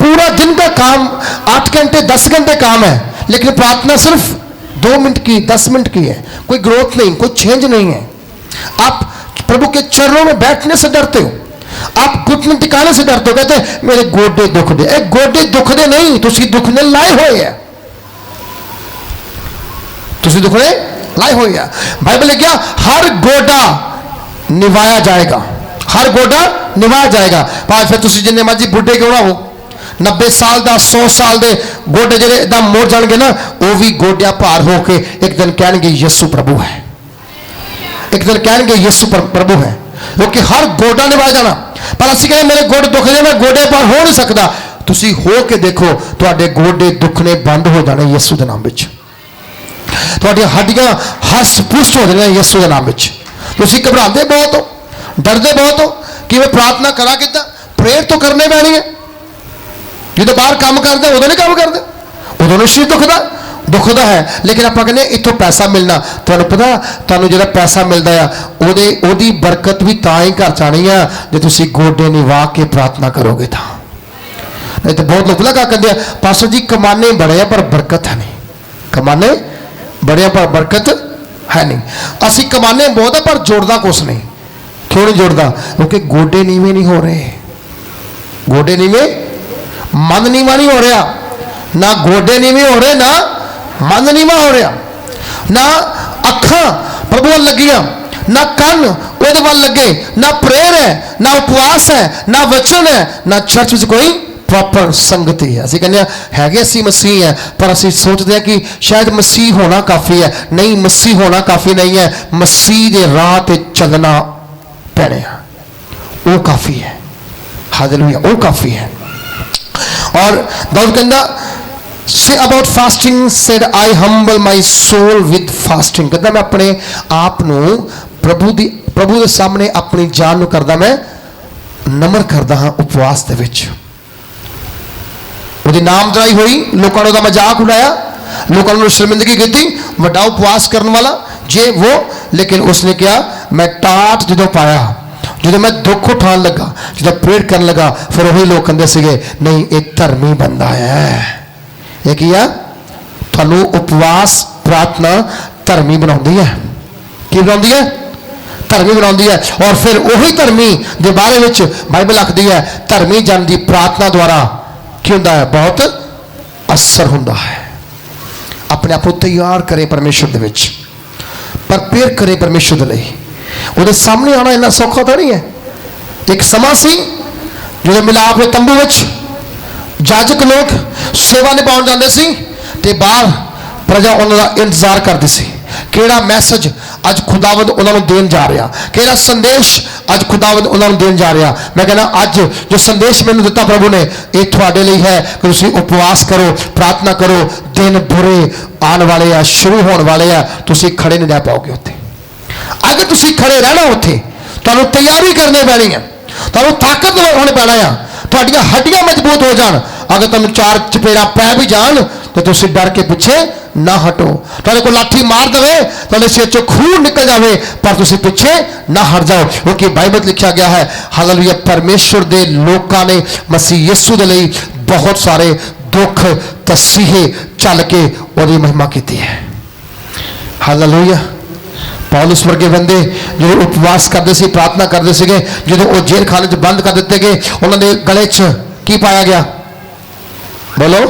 पूरा दिन का काम 8 घंटे 10 घंटे काम है, लेकिन प्रार्थना सिर्फ 2 मिनट की 10 मिनट की है। कोई ग्रोथ नहीं, कोई चेंज नहीं है। आप प्रभु के चरणों में बैठने से डरते हो, आप घुटने टिकाने से डरते हो, कहते हैं मेरे गोडे दुख दे। एक गोडे दुख दे नहीं, तुसी दुखने लाए हुए है, तुसी दुखने लाए हुए है। बाइबल ने क्या? हर गोडा निभाया जाएगा, हर गोडा निभाया जाएगा। भाई फिर तुसी जिन्ने मर्जी बुढ़े क्यों ना हो, 90 साल ਦਾ 100 साल ਦੇ गोडे ਜਿਹੜੇ ਇਦਾਂ ਮੋੜ ਜਾਣਗੇ ਨਾ, ਉਹ ਵੀ ਗੋਡਿਆਂ ਭਾਰ ਹੋ ਕੇ ਇੱਕ ਦਿਨ ਕਹਿਣਗੇ ਯਿਸੂ ਪ੍ਰਭੂ ਹੈ, ਇੱਕ ਦਿਨ ਕਹਿਣਗੇ ਯਿਸੂ ਪ੍ਰਭੂ ਹੈ, ਕਿਉਂਕਿ ਹਰ ਗੋਡਾ ਨਿਭਾਇਆ ਜਾਣਾ। ਪਰ ਅਸੀਂ ਕਹਿੰਦੇ ਮੇਰੇ ਗੋਡੇ ਦੁਖਦੇ, ਮੈਂ ਗੋਡੇ ਭਾਰ ਹੋ ਨਹੀਂ ਸਕਦਾ। ਤੁਸੀਂ ਹੋ ਕੇ ਦੇਖੋ, ਤੁਹਾਡੇ ਗੋਡੇ ਦੁਖਣੇ ਬੰਦ ਹੋ ਜਾਣੇ ਯਿਸੂ ਦੇ ਨਾਮ ਵਿੱਚ, ਤੁਹਾਡੀਆਂ ਹੱਡੀਆਂ ਹੱਸ ਪੁਸ਼ਟ ਹੋ ਜਾਣੀਆਂ ਯਿਸੂ ਦੇ ਨਾਮ ਵਿੱਚ। ਤੁਸੀਂ ਘਬਰਾਉਂਦੇ ਬਹੁਤ ਹੋ, ਡਰਦੇ ਬਹੁਤ ਹੋ ਕਿ ਮੈਂ ਪ੍ਰਾर्थना ਕਰਾਂ ਕਿੱਦਾਂ? ਪ੍ਰੇਅਰ तो करने पैनी है। जो बाहर काम करते उदों नहीं काम करते, उदों नहीं शरीर दुखदा है, लेकिन आप कहने इतों पैसा मिलना। तुहानूं पता, तुहानूं जिहड़ा पैसा मिलता है ओदी बरकत भी तां ही घर जानी है जो तुसीं गोडे निवा के प्रार्थना करोगे। तां नहीं तो बहुत लोग क्या कहते हैं, पास्टर जी कमाने बड़े हैं पर बरकत है नहीं, कमाने बड़े हैं पर बरकत है नहीं। असीं कमाने बहुत है पर जोड़दा कुछ नहीं। क्यों नहीं जोड़दा? क्योंकि गोडे नीवे नहीं हो रहे, गोडे नीवे, मन नीवा नहीं हो रहा, ना गोडे नीवे हो रहे, ना मन नीवा हो रहा, ना अखा प्रभु लगियां, ना कन ਉਹਦੇ ਵੱਲ ਲੱਗੇ। ਨਾ ਪ੍ਰੇਅਰ ਹੈ, ਨਾ ਉਪਵਾਸ ਹੈ, ਨਾ ਵਚਨ ਹੈ, ਨਾ ਚਰਚ ਵਿੱਚ ਕੋਈ ਪ੍ਰੋਪਰ ਸੰਗਤੀ ਹੈ। ਅਸੀਂ ਕਹਿੰਦੇ ਆ ਹੈਗੇ ਅਸੀਂ ਮਸੀਹ ਹੈ, ਪਰ ਅਸੀਂ ਸੋਚਦੇ ਹਾਂ ਕਿ ਸ਼ਾਇਦ ਮਸੀਹ ਹੋਣਾ ਕਾਫੀ ਹੈ। ਨਹੀਂ, ਮਸੀਹ ਹੋਣਾ ਕਾਫੀ ਨਹੀਂ ਹੈ। ਮਸੀਹ ਦੇ ਰਾਹ ਤੇ ਚੱਲਣਾ ਪੈਣਾ, ਉਹ ਕਾਫੀ ਹੈ। ਹਾਲੇਲੂਇਆ, ਉਹ ਕਾਫੀ ਹੈ। ਔਰ ਦਾਊਦ ਕਹਿੰਦਾ say about fasting said I humble my soul with fasting, ਕਹਿੰਦਾ ਮੈਂ ਆਪਣੇ ਆਪ ਨੂੰ ਪ੍ਰਭੂ ਦੇ ਸਾਹਮਣੇ ਆਪਣੀ ਜਾਨ ਨੂੰ ਕਰਦਾ, ਮੈਂ ਨਮਰ ਕਰਦਾ ਹਾਂ ਉਪਵਾਸ ਦੇ ਵਿੱਚ। ਉਹਦੀ ਨਾਮਧਰਾਈ ਹੋਈ, ਲੋਕਾਂ ਨੇ ਉਹਦਾ ਮਜ਼ਾਕ ਉਡਾਇਆ, ਲੋਕਾਂ ਨੂੰ ਸ਼ਰਮਿੰਦਗੀ ਕੀਤੀ, ਵੱਡਾ ਉਪਵਾਸ ਕਰਨ ਵਾਲਾ ਜੇ ਉਹ। ਲੇਕਿਨ ਉਸਨੇ ਕਿਹਾ ਮੈਂ ਟਾਟ ਜਦੋਂ ਪਾਇਆ, ਜਦੋਂ ਮੈਂ ਦੁੱਖ ਉਠਾਉਣ ਲੱਗਾ, ਜਦੋਂ ਪ੍ਰੇਰ ਕਰਨ ਲੱਗਾ, ਫਿਰ ਉਹੀ ਲੋਕ ਕਹਿੰਦੇ ਸੀਗੇ ਨਹੀਂ ਇਹ ਧਰਮੀ ਬੰਦਾ ਹੈ। ਇਹ ਕੀ ਆ? ਤੁਹਾਨੂੰ ਉਪਵਾਸ ਪ੍ਰਾਰਥਨਾ ਧਰਮੀ ਬਣਾਉਂਦੀ ਹੈ। ਕੀ ਬਣਾਉਂਦੀ ਹੈ? ਧਰਮੀ ਬਣਾਉਂਦੀ ਹੈ। ਔਰ ਫਿਰ ਉਹੀ ਧਰਮੀ ਦੇ ਬਾਰੇ ਵਿੱਚ ਬਾਈਬਲ ਆਖਦੀ ਹੈ ਧਰਮੀ ਜਨ ਦੀ ਪ੍ਰਾਰਥਨਾ ਦੁਆਰਾ ਕੀ ਹੁੰਦਾ ਹੈ? ਬਹੁਤ ਅਸਰ ਹੁੰਦਾ ਹੈ। ਆਪਣੇ ਆਪ ਨੂੰ ਤਿਆਰ ਕਰੇ ਪਰਮੇਸ਼ਰ ਦੇ ਵਿੱਚ, ਪਰ ਪ੍ਰੇਰ ਕਰੇ ਪਰਮੇਸ਼ਰ ਦੇ ਲਈ। ਉਹਦੇ ਸਾਹਮਣੇ ਆਉਣਾ ਇੰਨਾ ਸੌਖਾ ਤਾਂ ਨਹੀਂ ਹੈ। ਇੱਕ ਸਮਾਂ ਸੀ ਜਦੋਂ ਮਿਲਾਪ ਦੇ ਤੰਬੂ ਵਿੱਚ ਜਾਜਕ ਲੋਕ ਸੇਵਾ ਨਿਭਾਉਣ ਜਾਂਦੇ ਸੀ ਤੇ ਬਾਹਰ ਪ੍ਰਜਾ ਉਹਨਾਂ ਦਾ ਇੰਤਜ਼ਾਰ ਕਰਦੀ ਸੀ। ਕਿਹੜਾ ਮੈਸੇਜ ਅੱਜ ਖੁਦਾਵੰਦ ਉਹਨਾਂ ਨੂੰ ਦੇਣ ਜਾ ਰਿਹਾ, ਕਿਹੜਾ ਸੰਦੇਸ਼ ਅੱਜ ਖੁਦਾਵੰਦ ਉਹਨਾਂ ਨੂੰ ਦੇਣ ਜਾ ਰਿਹਾ। ਮੈਂ ਕਹਿੰਦਾ ਅੱਜ ਜੋ ਸੰਦੇਸ਼ ਮੈਨੂੰ ਦਿੱਤਾ ਪ੍ਰਭੂ ਨੇ, ਇਹ ਤੁਹਾਡੇ ਲਈ ਹੈ ਕਿ ਤੁਸੀਂ ਉਪਵਾਸ ਕਰੋ, ਪ੍ਰਾਰਥਨਾ ਕਰੋ। ਦਿਨ ਬੁਰੇ ਆਉਣ ਵਾਲੇ ਆ, ਸ਼ੁਰੂ ਹੋਣ ਵਾਲੇ ਆ, ਤੁਸੀਂ ਖੜੇ ਨਹੀਂ ਰਹਿ ਪਾਓਗੇ ਉੱਥੇ। ਅਗਰ ਤੁਸੀਂ ਖੜੇ ਰਹਿਣਾ ਉੱਥੇ, ਤੁਹਾਨੂੰ ਤਿਆਰੀ ਕਰਨੀ ਪੈਣੀ ਹੈ, ਤੁਹਾਨੂੰ ਤਾਕਤਵਰ ਹੋਣੇ ਪੈਣਾ ਆ, ਤੁਹਾਡੀਆਂ ਹੱਡੀਆਂ ਮਜ਼ਬੂਤ ਹੋ ਜਾਣ। ਅਗਰ ਤੁਹਾਨੂੰ ਚਾਰ ਚਪੇੜਾਂ ਪੈ ਵੀ ਜਾਣ ਤਾਂ ਤੁਸੀਂ ਡਰ ਕੇ ਪਿੱਛੇ ਨਾ ਹਟੋ। ਤੁਹਾਡੇ ਕੋਲ ਲਾਠੀ ਮਾਰ ਦੇਵੇ, ਤੁਹਾਡੇ ਸਿਰ ਚੋਂ ਖੂਨ ਨਿਕਲ ਜਾਵੇ, ਪਰ ਤੁਸੀਂ ਪਿੱਛੇ ਨਾ ਹਟ ਜਾਓ, ਕਿਉਂਕਿ ਬਾਈਬਲ ਲਿਖਿਆ ਗਿਆ ਹੈ ਹਾਲੇਲੂਇਆ ਪਰਮੇਸ਼ਰ ਦੇ ਲੋਕਾਂ ਨੇ ਮਸੀਹ ਯਿਸੂ ਦੇ ਲਈ ਬਹੁਤ ਸਾਰੇ ਦੁੱਖ ਤਸੀਹੇ ਚੱਲ ਕੇ ਉਹਦੀ ਮਹਿਮਾ ਕੀਤੀ ਹੈ। ਹਾਲੇਲੂਇਆ। ਪੌਲਸ ਵਰਗੇ ਬੰਦੇ ਜਿਹੜੇ ਉਪਵਾਸ ਕਰਦੇ ਸੀ, ਪ੍ਰਾਰਥਨਾ ਕਰਦੇ ਸੀਗੇ, ਜਦੋਂ ਉਹ ਜੇਲ੍ਹ ਖਾਨੇ 'ਚ ਬੰਦ ਕਰ ਦਿੱਤੇ ਗਏ, ਉਹਨਾਂ ਦੇ ਗਲੇ 'ਚ ਕੀ ਪਾਇਆ ਗਿਆ? ਬੋਲੋ,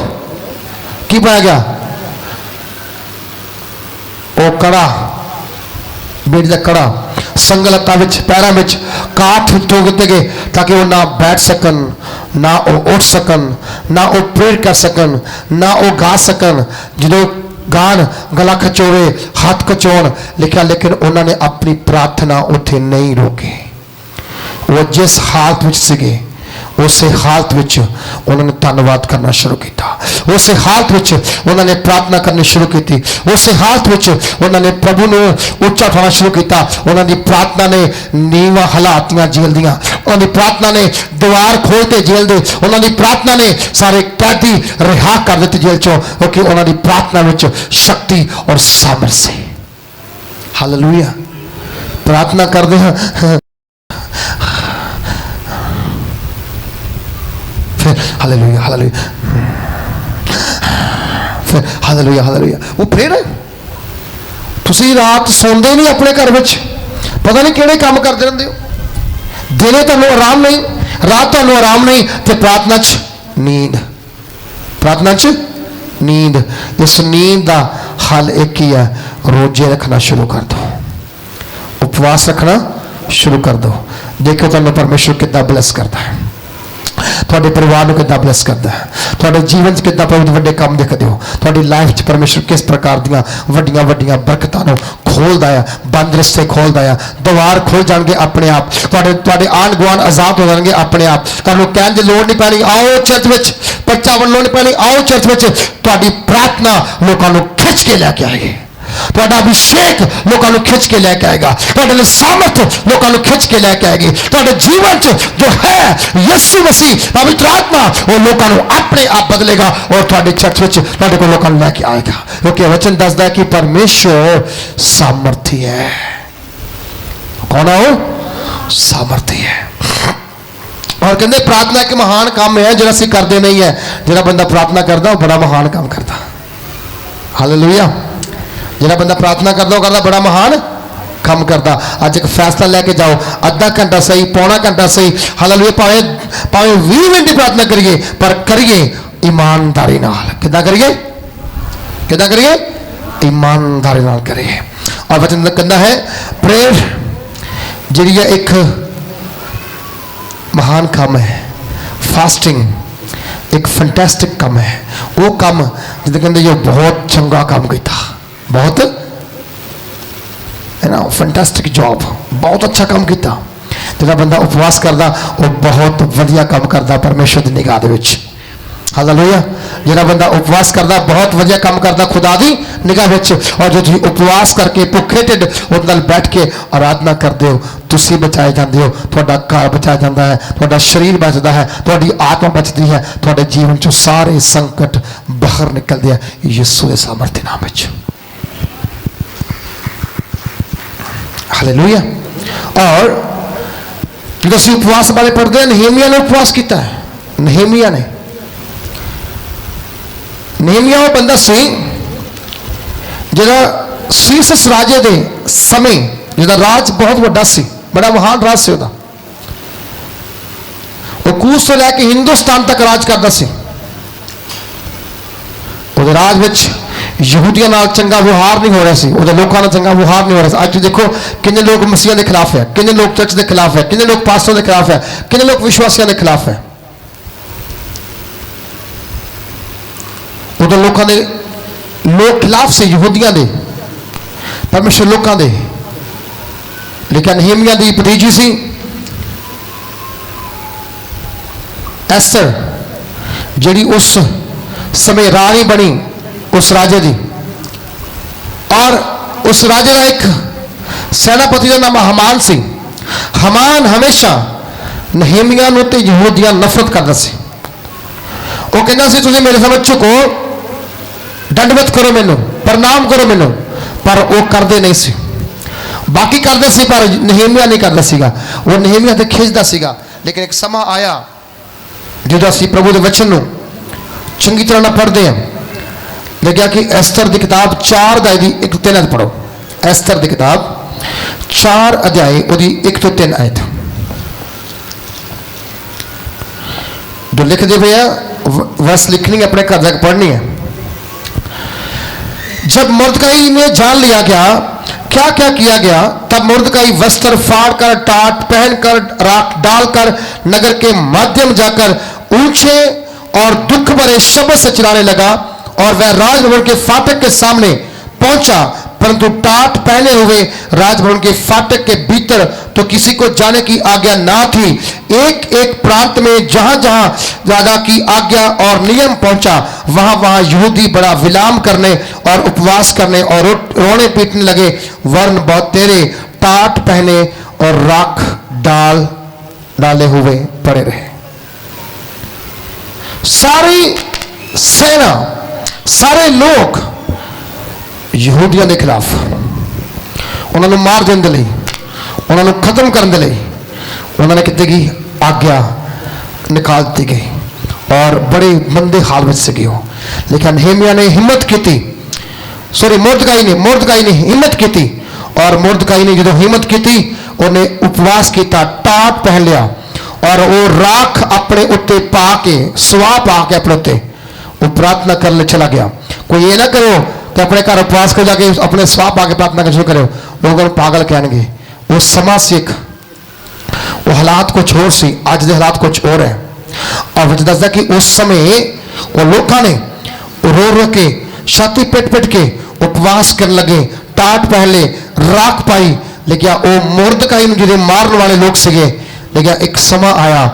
ਕੀ ਪਾਇਆ ਗਿਆ? ਉਹ ਕੜਾ, ਬੇੜੀ ਦਾ ਕੜਾ, ਸੰਗਲ ਹੱਥਾਂ ਵਿੱਚ, ਪੈਰਾਂ ਵਿੱਚ ਕਾਠ ਠੋਕ ਦਿੱਤੇ ਗਏ ਤਾਂ ਕਿ ਉਹ ਨਾ ਬੈਠ ਸਕਣ, ਨਾ ਉਹ ਉੱਠ ਸਕਣ, ਨਾ ਉਹ ਪ੍ਰੇਰ ਕਰ ਸਕਣ, ਨਾ ਉਹ ਗਾ ਸਕਣ। ਜਦੋਂ ਗਾਣ ਗਲਾ ਖਚੋਵੇ, ਹੱਥ ਖਚੋਣ ਲਿਖਿਆ, ਲੇਕਿਨ ਉਹਨਾਂ ਨੇ ਆਪਣੀ ਪ੍ਰਾਰਥਨਾ ਉੱਥੇ ਨਹੀਂ ਰੋਕੀ। ਉਹ ਜਿਸ ਹਾਲਤ ਵਿੱਚ ਸੀਗੇ ਉਸੇ ਹਾਲਤ ਵਿੱਚ ਉਹਨਾਂ ਨੇ ਧੰਨਵਾਦ ਕਰਨਾ ਸ਼ੁਰੂ ਕੀਤਾ, ਉਸੇ ਹਾਲਤ ਵਿੱਚ ਉਹਨਾਂ ਨੇ ਪ੍ਰਾਰਥਨਾ ਕਰਨੀ ਸ਼ੁਰੂ ਕੀਤੀ, ਉਸੇ ਹਾਲਤ ਵਿੱਚ ਉਹਨਾਂ ਨੇ ਪ੍ਰਭੂ ਨੂੰ ਉੱਚਾ ਉਠਾਉਣਾ ਸ਼ੁਰੂ ਕੀਤਾ। ਉਹਨਾਂ ਦੀ ਪ੍ਰਾਰਥਨਾ ਨੇ ਨੀਵਾਂ ਹਲਾਤੀਆਂ ਜੇਲ੍ਹ ਦੀਆਂ, ਉਹਨਾਂ ਦੀ ਪ੍ਰਾਰਥਨਾ ਨੇ ਦੁਆਰ ਖੋਲ੍ਹਤੇ ਜੇਲ੍ਹ ਦੇ, ਉਹਨਾਂ ਦੀ ਪ੍ਰਾਰਥਨਾ ਨੇ ਸਾਰੇ ਕੈਦੀ ਰਿਹਾ ਕਰ ਦਿੱਤੇ ਜੇਲ੍ਹ ਚੋਂ, ਕਿਉਂਕਿ ਉਹਨਾਂ ਦੀ ਪ੍ਰਾਰਥਨਾ ਵਿੱਚ ਸ਼ਕਤੀ ਔਰ ਸਾਮਰਥ ਸੀ। ਹਾਲੇਲੂਇਆ। ਪ੍ਰਾਰਥਨਾ ਕਰਦੇ ਹਾਂ, फिर हालेलुया हालेलुया, फिर हालेलुया हालेलुया। वो प्रेयर है। तुसी रात सौंदे नहीं अपने घर में, पता नहीं किहड़े काम करते रहंदे हो। दिने तुहानूं आराम नहीं, रात तुहानूं आराम नहीं, ते प्रार्थना च नींद, प्रार्थना च नींद। इस नींद का हल एक ही है, रोजे रखना शुरू कर दो, उपवास रखना शुरू कर दो। देखो तुहानूं परमेश्वर कितना ब्लेस करता है, ਤੁਹਾਡੇ ਪਰਿਵਾਰ ਨੂੰ ਕਿੱਦਾਂ ਬਲੈਸ ਕਰਦਾ ਹੈ, ਤੁਹਾਡੇ ਜੀਵਨ 'ਚ ਕਿੱਦਾਂ ਪ੍ਰਭੂ ਦੇ ਵੱਡੇ ਕੰਮ ਦੇਖਦੇ ਹੋ। ਤੁਹਾਡੀ ਲਾਈਫ 'ਚ ਪਰਮੇਸ਼ਰ ਕਿਸ ਪ੍ਰਕਾਰ ਦੀਆਂ ਵੱਡੀਆਂ ਵੱਡੀਆਂ ਬਰਕਤਾਂ ਨੂੰ ਖੋਲ੍ਹਦਾ ਆ, ਬੰਦ ਰਸਤੇ ਖੋਲ੍ਹਦਾ ਆ। ਦੁਆਰ ਖੁੱਲ ਜਾਣਗੇ ਆਪਣੇ ਆਪ, ਤੁਹਾਡੇ ਆਂਢ ਗੁਆਂਢ ਆਜ਼ਾਦ ਹੋ ਜਾਣਗੇ ਆਪਣੇ ਆਪ। ਤੁਹਾਨੂੰ ਕਹਿਣ ਦੀ ਲੋੜ ਨਹੀਂ ਪੈਣੀ ਆਓ ਚਰਚ ਵਿੱਚ, ਪਰਚਾ ਵੰਡਣ ਲੋੜ ਨਹੀਂ ਪੈਣੀ ਆਓ ਚਰਚ ਵਿੱਚ। ਤੁਹਾਡੀ ਪ੍ਰਾਰਥਨਾ ਲੋਕਾਂ ਨੂੰ ਖਿੱਚ ਕੇ ਲੈ ਕੇ ਆਏਗੀ, ਤੁਹਾਡਾ ਅਭਿਸ਼ੇਕ ਲੋਕਾਂ ਨੂੰ ਖਿੱਚ ਕੇ ਲੈ ਕੇ ਆਏਗਾ, ਤੁਹਾਡੇ ਲਈ ਸਾਮਰਥ ਲੋਕਾਂ ਨੂੰ ਖਿੱਚ ਕੇ ਲੈ ਕੇ ਆਏਗੀ। ਤੁਹਾਡੇ ਜੀਵਨ 'ਚ ਜੋ ਹੈ ਯਿਸੂ ਮਸੀਹ ਪਵਿੱਤਰ ਆਤਮਾ, ਉਹ ਲੋਕਾਂ ਨੂੰ ਆਪਣੇ ਆਪ ਬਦਲੇਗਾ ਔਰ ਤੁਹਾਡੇ ਚਰਚ ਵਿੱਚ ਤੁਹਾਡੇ ਕੋਲ ਲੋਕਾਂ ਨੂੰ ਲੈ ਕੇ ਆਏਗਾ। ਕਿਉਂਕਿ ਵਚਨ ਦੱਸਦਾ ਹੈ ਕਿ ਪਰਮੇਸ਼ਰ ਸਾਮਰਥੀ ਹੈ। ਕੌਣ ਹੈ ਉਹ? ਸਾਮਰਥੀ ਹੈ। ਔਰ ਕਹਿੰਦੇ ਪ੍ਰਾਰਥਨਾ ਇੱਕ ਮਹਾਨ ਕੰਮ ਹੈ ਜਿਹੜਾ ਅਸੀਂ ਕਰਦੇ ਨਹੀਂ ਹੈ। ਜਿਹੜਾ ਬੰਦਾ ਪ੍ਰਾਰਥਨਾ ਕਰਦਾ ਉਹ ਬੜਾ ਮਹਾਨ ਕੰਮ ਕਰਦਾ। ਹਾਲੇਲੂਇਆ। ਜਿਹੜਾ ਬੰਦਾ ਪ੍ਰਾਰਥਨਾ ਕਰਦਾ ਉਹ ਕਰਦਾ ਬੜਾ ਮਹਾਨ ਕੰਮ ਕਰਦਾ। ਅੱਜ ਇੱਕ ਫੈਸਲਾ ਲੈ ਕੇ ਜਾਓ, ਅੱਧਾ ਘੰਟਾ ਸਹੀ, ਪੌਣਾ ਘੰਟਾ ਸਹੀ, ਹਾਲੇਲੂਇਆ, ਭਾਵੇਂ 20 ਮਿੰਟ ਦੀ ਪ੍ਰਾਰਥਨਾ ਕਰੀਏ, ਪਰ ਕਰੀਏ ਈਮਾਨਦਾਰੀ ਨਾਲ। ਕਿੱਦਾਂ ਕਰੀਏ? ਕਿੱਦਾਂ ਕਰੀਏ? ईमानदारी नाल करिए। और वचन कहता है प्रेयर ਜਿਹੜੀ ਹੈ ਇੱਕ महान काम है। फास्टिंग एक फैंटास्टिक काम है। वो काम जिसे कहते जो बहुत चंगा काम किया, बहुत है ना, फैंटास्टिक जॉब, बहुत अच्छा काम किया। जो बंदा उपवास करता वो बहुत वधिया काम करता परमेश्वर की निगाह दे विच। हालेलुया। जो बंदा उपवास करता बहुत वधिया काम करता खुदा की निगाह विच। और जो तुम उपवास करके भुखे ढिड उहदे नाल बैठ के आराधना करते हो, तुसी बचाए जाते हो, तुहाडा घर बचाया जाता है, तुहाडा शरीर बचता है, तुहाडी आत्मा बचती है, तुहाडे जीवन चो सारे संकट बाहर निकलते हैं यीशु के सामर्थ्य नाम विच। हालेलुया। और जो असीं उपवास बारे पढ़ते हैं, नहूमिया ने उपवास किया है। नहूमिया ने, नहूमिया वो बंदा सी जिहड़ा सीसस राजे दे समय, जिहदा राज बहुत वड्डा सी, बड़ा महान राज से उहदा। वो कूस तो लैके हिंदुस्तान तक राज करता सी। उहदे राज विच यहूदियों नाल चंगा व्यवहार नहीं हो रहा सी, उहदे लोकां नाल चंगा व्यवहार नहीं हो रहा सी। अज देखो कितने लोग मसीह के खिलाफ है, कितने लोग चर्च के खिलाफ है, कितने लोग पास्टरों के खिलाफ है, कितने लोग विश्वासियों के खिलाफ है। उधर लोगों ने लोग खिलाफ से यहूदियों के, परमेश्वर लोगों के। लेकिन नहूमिया की भतीजी सी एस्तर, जिहड़ी उस समय रानी बनी उस राजे की। और उस राजे का एक सेनापति का नाम हमान सी। हमान हमेशा नहूमिया नूं ते यहूदियां नफरत करदा सी। वो कहना सी तुसीं मेरे सामने झुको, दंडवत करो, मैनू प्रणाम करो मैनू, पर वो करते नहीं सी। बाकी करते सी पर नहूमिया नहीं करता सीगा। वो नहूमिया ते खिंचदा सीगा। लेकिन एक समा आया जो असीं प्रभु के वचन नूं चंगी तरह ना पढ़ते हैं। लिखा कि एस्तर की किताब 4 अध्याय की 1 ਤੋਂ 3 पढ़ो। एस्तर की किताब 4 अध्याय उसकी 1 ਤੋਂ 3 आयत जो लिखते पे बस लिखनी है, अपने घर जाकर पढ़नी है। जब मुर्दकाई ने जान लिया गया क्या क्या किया गया, तब मुर्दकाई वस्त्र फाड़ कर, टाट पहनकर, राख डालकर नगर के माध्यम जाकर ऊंचे और दुख भरे शब्द से चिल्लाने लगा। और वह राजभवन के फाटक के सामने पहुंचा, परंतु टाट पहने हुए राजभवन के फाटक के भीतर तो किसी को जाने की आज्ञा ना थी। एक एक प्रांत में जहां जहां राजा की आज्ञा और नियम पहुंचा, वहां वहां यहूदी बड़ा विलाम करने और उपवास करने और रोने पीटने लगे, वर्ण बहुत तेरे टाट पहने और राख डाले हुए पड़े रहे। सारी सेना, सारे लोग यहूदियों के खिलाफ, उन्होंने मार देने के लिए, उन्होंने खत्म करने के लिए उन्होंने कितने की आज्ञा निकाल दी गई और बड़े मंदे हाल में से गए। लेकिन नहूमिया ने हिम्मत की थी, सॉरी मुर्दकाई ने हिम्मत की थी। और मुर्दकाई ने जो हिम्मत की थी उन्हें उपवास किया, टाट पहन लिया और वो राख अपने उत्ते पा के, सुहा पा के अपने उत्ते वो प्रार्थना करने चला गया। कोई ये ना करो कि अपने घर उपवास कर जाके अपने स्वाह पा के प्रार्थना करना शुरू करो, लोगों पागल कहेंगे। वो समा सिख, वो हालात कुछ और सी, अज के हालात कुछ और है। और वह दसदा कि उस समय वो लोगों ने रो रो के, छाती पिट पिट के उपवास करने लगे, टाट पहन ले, राख पाई। लेकिन वो मुर्दकाई जिहड़े मारने वाले लोग सके। लेकिन एक समा आया,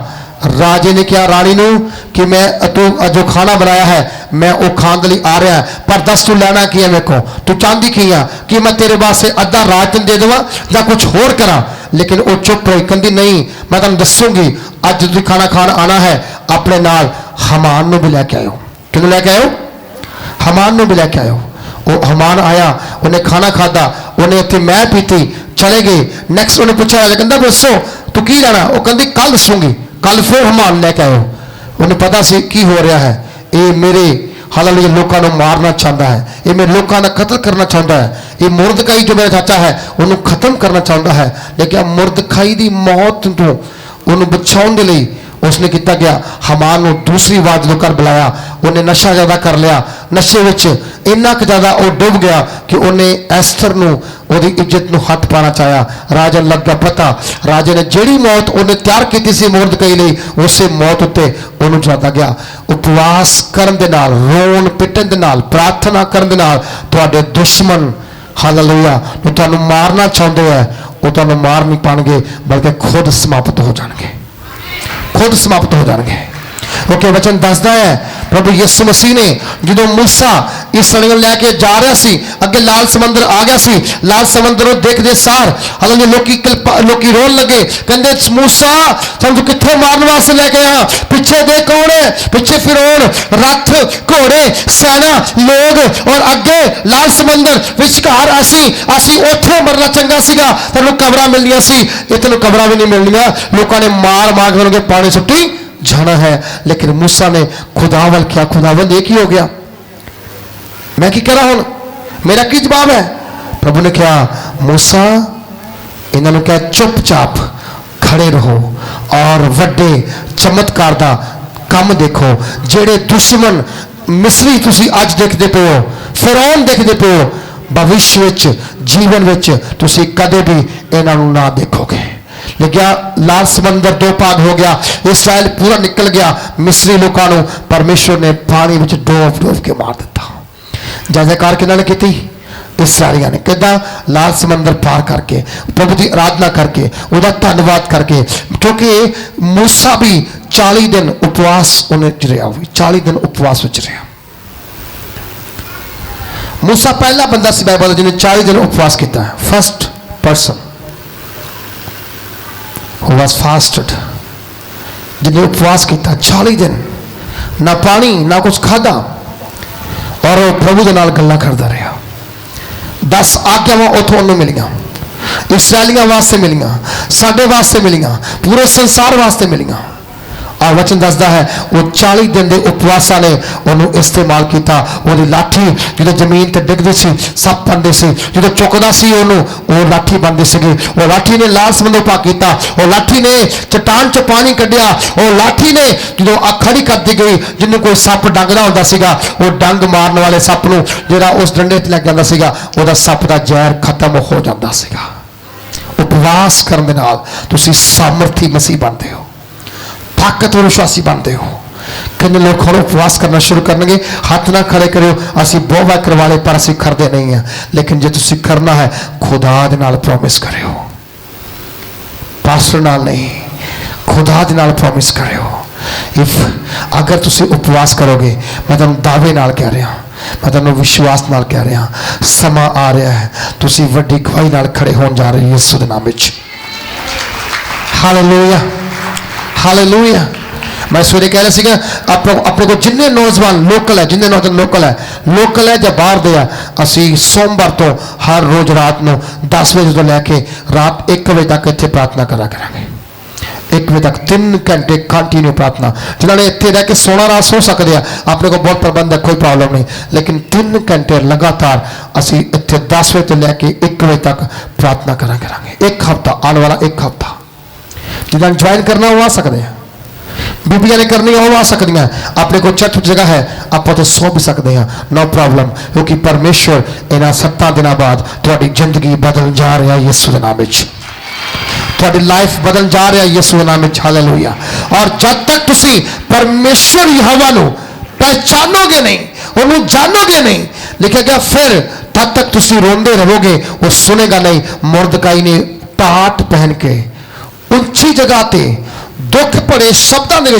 राजे ने कहा रानी नूं कि मैं तू जो खाना बनाया है मैं वो खाने लिए आ रहा है, पर दस तू लेना की है, मेरे को तू चाहती की है कि मैं तेरे वास्ते अद्धा राज तेन दे देवां या कुछ होर करा। लेकिन वो चुप रही, कहती नहीं मैं तुम दसूंगी, अज तुम खाना खान आना है, अपने नाल हमान नूं भी लैके आयो। किनूं लैके आयो? हमान नूं भी लैके आयो। वो हमान आया, उन्हें खाना खादा, उन्हें उत्थे मैं पीती, चले गए। नैक्सट उन्हें पूछा, कहता दसो तू की लेना? वो कहती कल दसूंगी। कल फिर हमान लैके आयो। उन्हें पता सी की हो रहा है, ये मेरे हालांकि लोगों को मारना चाहता है, ये मेरे लोगों का कत्ल करना चाहता है, ये मुर्दकाई जो मेरा चाचा है उन्होंने खत्म करना चाहता है। लेकिन मुर्दकाई की मौत तो उन्होंने बचाने के लिए उसने किया गया, हमान को दूसरी आवाज जो कर बुलाया। उन्हें नशा ज़्यादा कर लिया, नशे में इन्ना क ज़्यादा वो डुब गया कि उन्हें ਐਸਥਰ ਨੂੰ ਉਹਦੀ ਇੱਜ਼ਤ ਨੂੰ ਹੱਥ ਪਾਣਾ ਚਾਹਿਆ। ਰਾਜਾ ਨੂੰ ਲੱਗਾ ਪਤਾ, ਰਾਜੇ ਨੇ ਜਿਹੜੀ ਮੌਤ ਉਹਨੇ ਤਿਆਰ ਕੀਤੀ ਸੀ ਮੁਰਦਕਾਈ ਲਈ, ਉਸੇ ਮੌਤ ਉੱਤੇ ਉਹਨੂੰ ਚੜਾਤਾ ਗਿਆ। ਉਪਵਾਸ ਕਰਨ ਦੇ ਨਾਲ, ਰੋਣ ਪਿੱਟਣ ਦੇ ਨਾਲ, ਪ੍ਰਾਰਥਨਾ ਕਰਨ ਦੇ ਨਾਲ ਤੁਹਾਡੇ ਦੁਸ਼ਮਣ ਹਾਲੇਲੂਇਆ ਨੂੰ ਤੁਹਾਨੂੰ ਮਾਰਨਾ ਚਾਹੁੰਦੇ ਹੈ, ਉਹ ਤੁਹਾਨੂੰ ਮਾਰ ਨਹੀਂ ਪਾਣਗੇ, ਬਲਕਿ ਖੁਦ ਸਮਾਪਤ ਹੋ ਜਾਣਗੇ, ਖੁਦ ਸਮਾਪਤ ਹੋ ਜਾਣਗੇ। ਕਿਉਂਕਿ ਵਚਨ ਦੱਸਦਾ ਹੈ प्रभु यीशु मसीह ने जो मूसा इसराइल लैके जा रहा सी, अगे लाल समंदर आ गया सी, लाल समंदर देखते सार हालांकि लोकी रोन लगे, कहते मूसा समझ कितने मारने वास्ते लैके आया, पिछे दे कौन है, पिछे फिरौन, रथ घोड़े सेना लोग, और अगे लाल समंदर विचकार असी उत्थे मरना चंगा सीगा, तेनों कबरां मिलनियां सी, ये तेनों कबरां भी नहीं मिलनियां, लोगों ने मार मार के पानी सुट्टी जाना है। लेकिन मूसा ने खुदावल क्या, खुदावल एक ही हो गया, मैं की करा हूं, मेरा की जवाब है। प्रभु ने कहा मूसा इन्होंने कहा चुपचाप खड़े रहो और वड्डे चमत्कार दा काम देखो, जेड़े दुश्मन मिस्री तुसी अज देखते पे हो, फिरौन देखते पे हो, भविष्य विच जीवन विच तुसी कदे भी इन्हां नूं ना देखोगे। लिखा लाल समंदर दो भाग हो गया, इसराइल पूरा निकल गया, मिस्री लोगों को परमेश्वर ने पानी में डोब डोब के मार दिता। जयकार किन्होंने की? इसराइलियों ने। किदा? लाल समंदर पार करके, प्रभु की आराधना करके, उसका धन्यवाद करके, क्योंकि मूसा भी 40 दिन उपवास उन्हें रहा, 40 दिन उपवास विच रहा। मूसा पहला बंदा सी बाइबल जिन्हें 40 दिन उपवास किया, first person who was fasted, जिन्हें उपवास किया 40 दिन, ना पानी ना कुछ खादा, और प्रभु के नाल गल्लां करदा रहा। 10 आज्ञावां उथों मिलियां, इसराइलियां वास्ते मिलियां, साडे वास्ते मिलियां, पूरे संसार वास्ते मिलियां। और वचन दसदा है वो 40 दिन के उपवासा ने उन्होंने इस्तेमाल किया। वो लाठी जो जमीन पर डिगती सी, सप बनते सी, जो चुकता सी वो लाठी बनती सी, वो लाठी ने लाल समंदर पार किया, वो लाठी ने चट्टान च पानी कढ़िया, वो लाठी ने जो खड़ी करती गई, जिन्हों कोई सप डंगदा होंदा सीगा, वो डंग मारने वाले सप नूं जिहड़ा उस डंडे ते लग जांदा सीगा, उहदा सप दा जहर खत्म हो जाता सीगा। उपवास करने दे नाल तुसीं सामर्थी मसीह बनते हो, ताकतवर विश्वासी बनते हो। कितने लोग हम उपवास करना शुरू करेंगे, हाथ ना खड़े करो, असी बहुत बार करवा ले पर असी करते नहीं हैं। लेकिन जो तुसी करना है खुदा दे नाल प्रॉमिस करो, पास्टर नाल नहीं, खुदा दे नाल प्रॉमिस करो। इफ अगर तुसी उपवास करोगे, मैं तुहानू दावे नाल कह रहा, मैं तुहानू विश्वास नाल कह रहा, समा आ रहा है, तुसी वड्डी गवाही नाल खड़े होण जा रहे हो यीशु दे नाम विच। Hallelujah hallelujah. मैं सवेरे कह रहा सीगा अपने को जिन्ने नौजवान लोकल है, जिन्ने नौजवान लोकल है या बाहर दे, असी सोमवार तो हर रोज रात को 10 बजे तो लैके रात 1 बजे तक इतने प्रार्थना करा करांगे। 1 बजे तक 3 घंटे कंटिन्यू प्रार्थना। जिन्होंने इतने रह के सोना रात सो सकते हैं, अपने को बहुत प्रबंध है, कोई प्रॉब्लम नहीं, लेकिन 3 घंटे लगातार असी इतने 10 बजे तो लैके 1 बजे तक प्रार्थना करा करांगे। 1 हफ्ता आने वाला 1 हफ्ता जिन्होंने ज्वाइन करना वो आ सकते हैं, बीबियां ने करनी वो आ सकती हैं, अपने को चर्च जगह है आप तो सो भी सकते हैं, नो प्रॉब्लम, क्योंकि परमेश्वर इन्होंने 7 दिनों बाद थोड़ी जिंदगी बदल जा रहा है यीशु के नाम में, थोड़ी लाइफ बदल जा रहा है यीशु के नाम में। हालेलुया। और जब तक तुसी परमेश्वर यहोवा नू पहचानोगे नहीं, उन्हें जानोगे नहीं, लिखा गया फिर तब तक तुसी रोंदे रहोगे, वो सुनेगा नहीं। मुर्दकाई ने टाट पहन के उच्ची जगह ते दुख भरे शब्दों के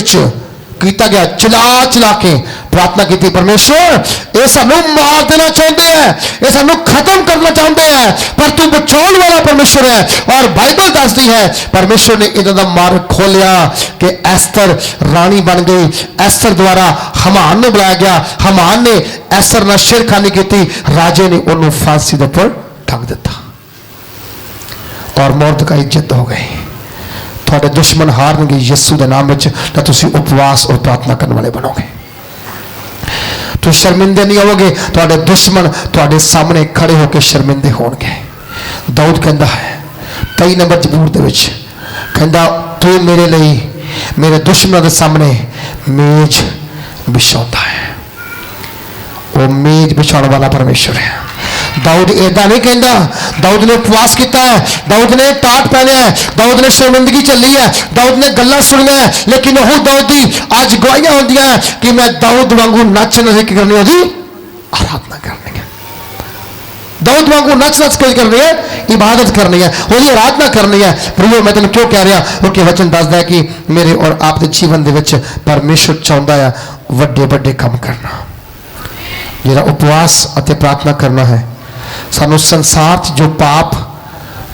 किया गया, चिल्ला चिल्ला के प्रार्थना की, परमेश्वर ये सानू मार देना चाहते हैं, ये सानू खत्म करना चाहते हैं, पर तू बचाने वाला परमेश्वर है। और बाइबल दसदी है परमेश्वर ने इन्हों मार खोलिया कि एस्तर रानी बन गई, एस्तर द्वारा हमान ने बुलाया गया, हमान ने एस्तर नाल छेड़खानी की, राजे ने उन्होंने फांसी के उपर ढक दिता और मुर्दकाई जिद्द हो गई। थोड़े दुश्मन हारनगे यीशु के नाम में, तो तुसी उपवास और प्रार्थना करने वाले बनोगे, तो शर्मिंदे नहीं होगे, थोड़े दुश्मन थोड़े सामने खड़े होकर शर्मिंदे होंगे। दाऊद कहता है 23 नंबर जबूर दे विच कहता, तू मेरे लिए मेरे दुश्मनों के सामने मेज बिछाता है। वो मेज बिछाने वाला परमेश्वर है। दाऊद इदा नहीं कहता। दाऊद ने उपवास किया है, दाऊद ने टाट पहने है, दाऊद ने शर्मिंदगी चली है, दाऊद ने गल्लां सुनिया है, लेकिन वह दाऊद की अज गवाहियां होंदियां कि मैं दाऊद वांगू नच नच करनी, उसकी आराधना करनी है। दाऊद वांगू नच नच के करनी है, इबादत करनी है, उसकी आराधना करनी है। प्रियो मैं तेन क्यों कह रहा, क्योंकि वचन दसदा है कि मेरे और आपके जीवन दे विच परमेश्वर चाहता है वड्डे वड्डे काम करना। जिहड़ा उपवास अते प्रार्थना करना है, सानू संसार जो पाप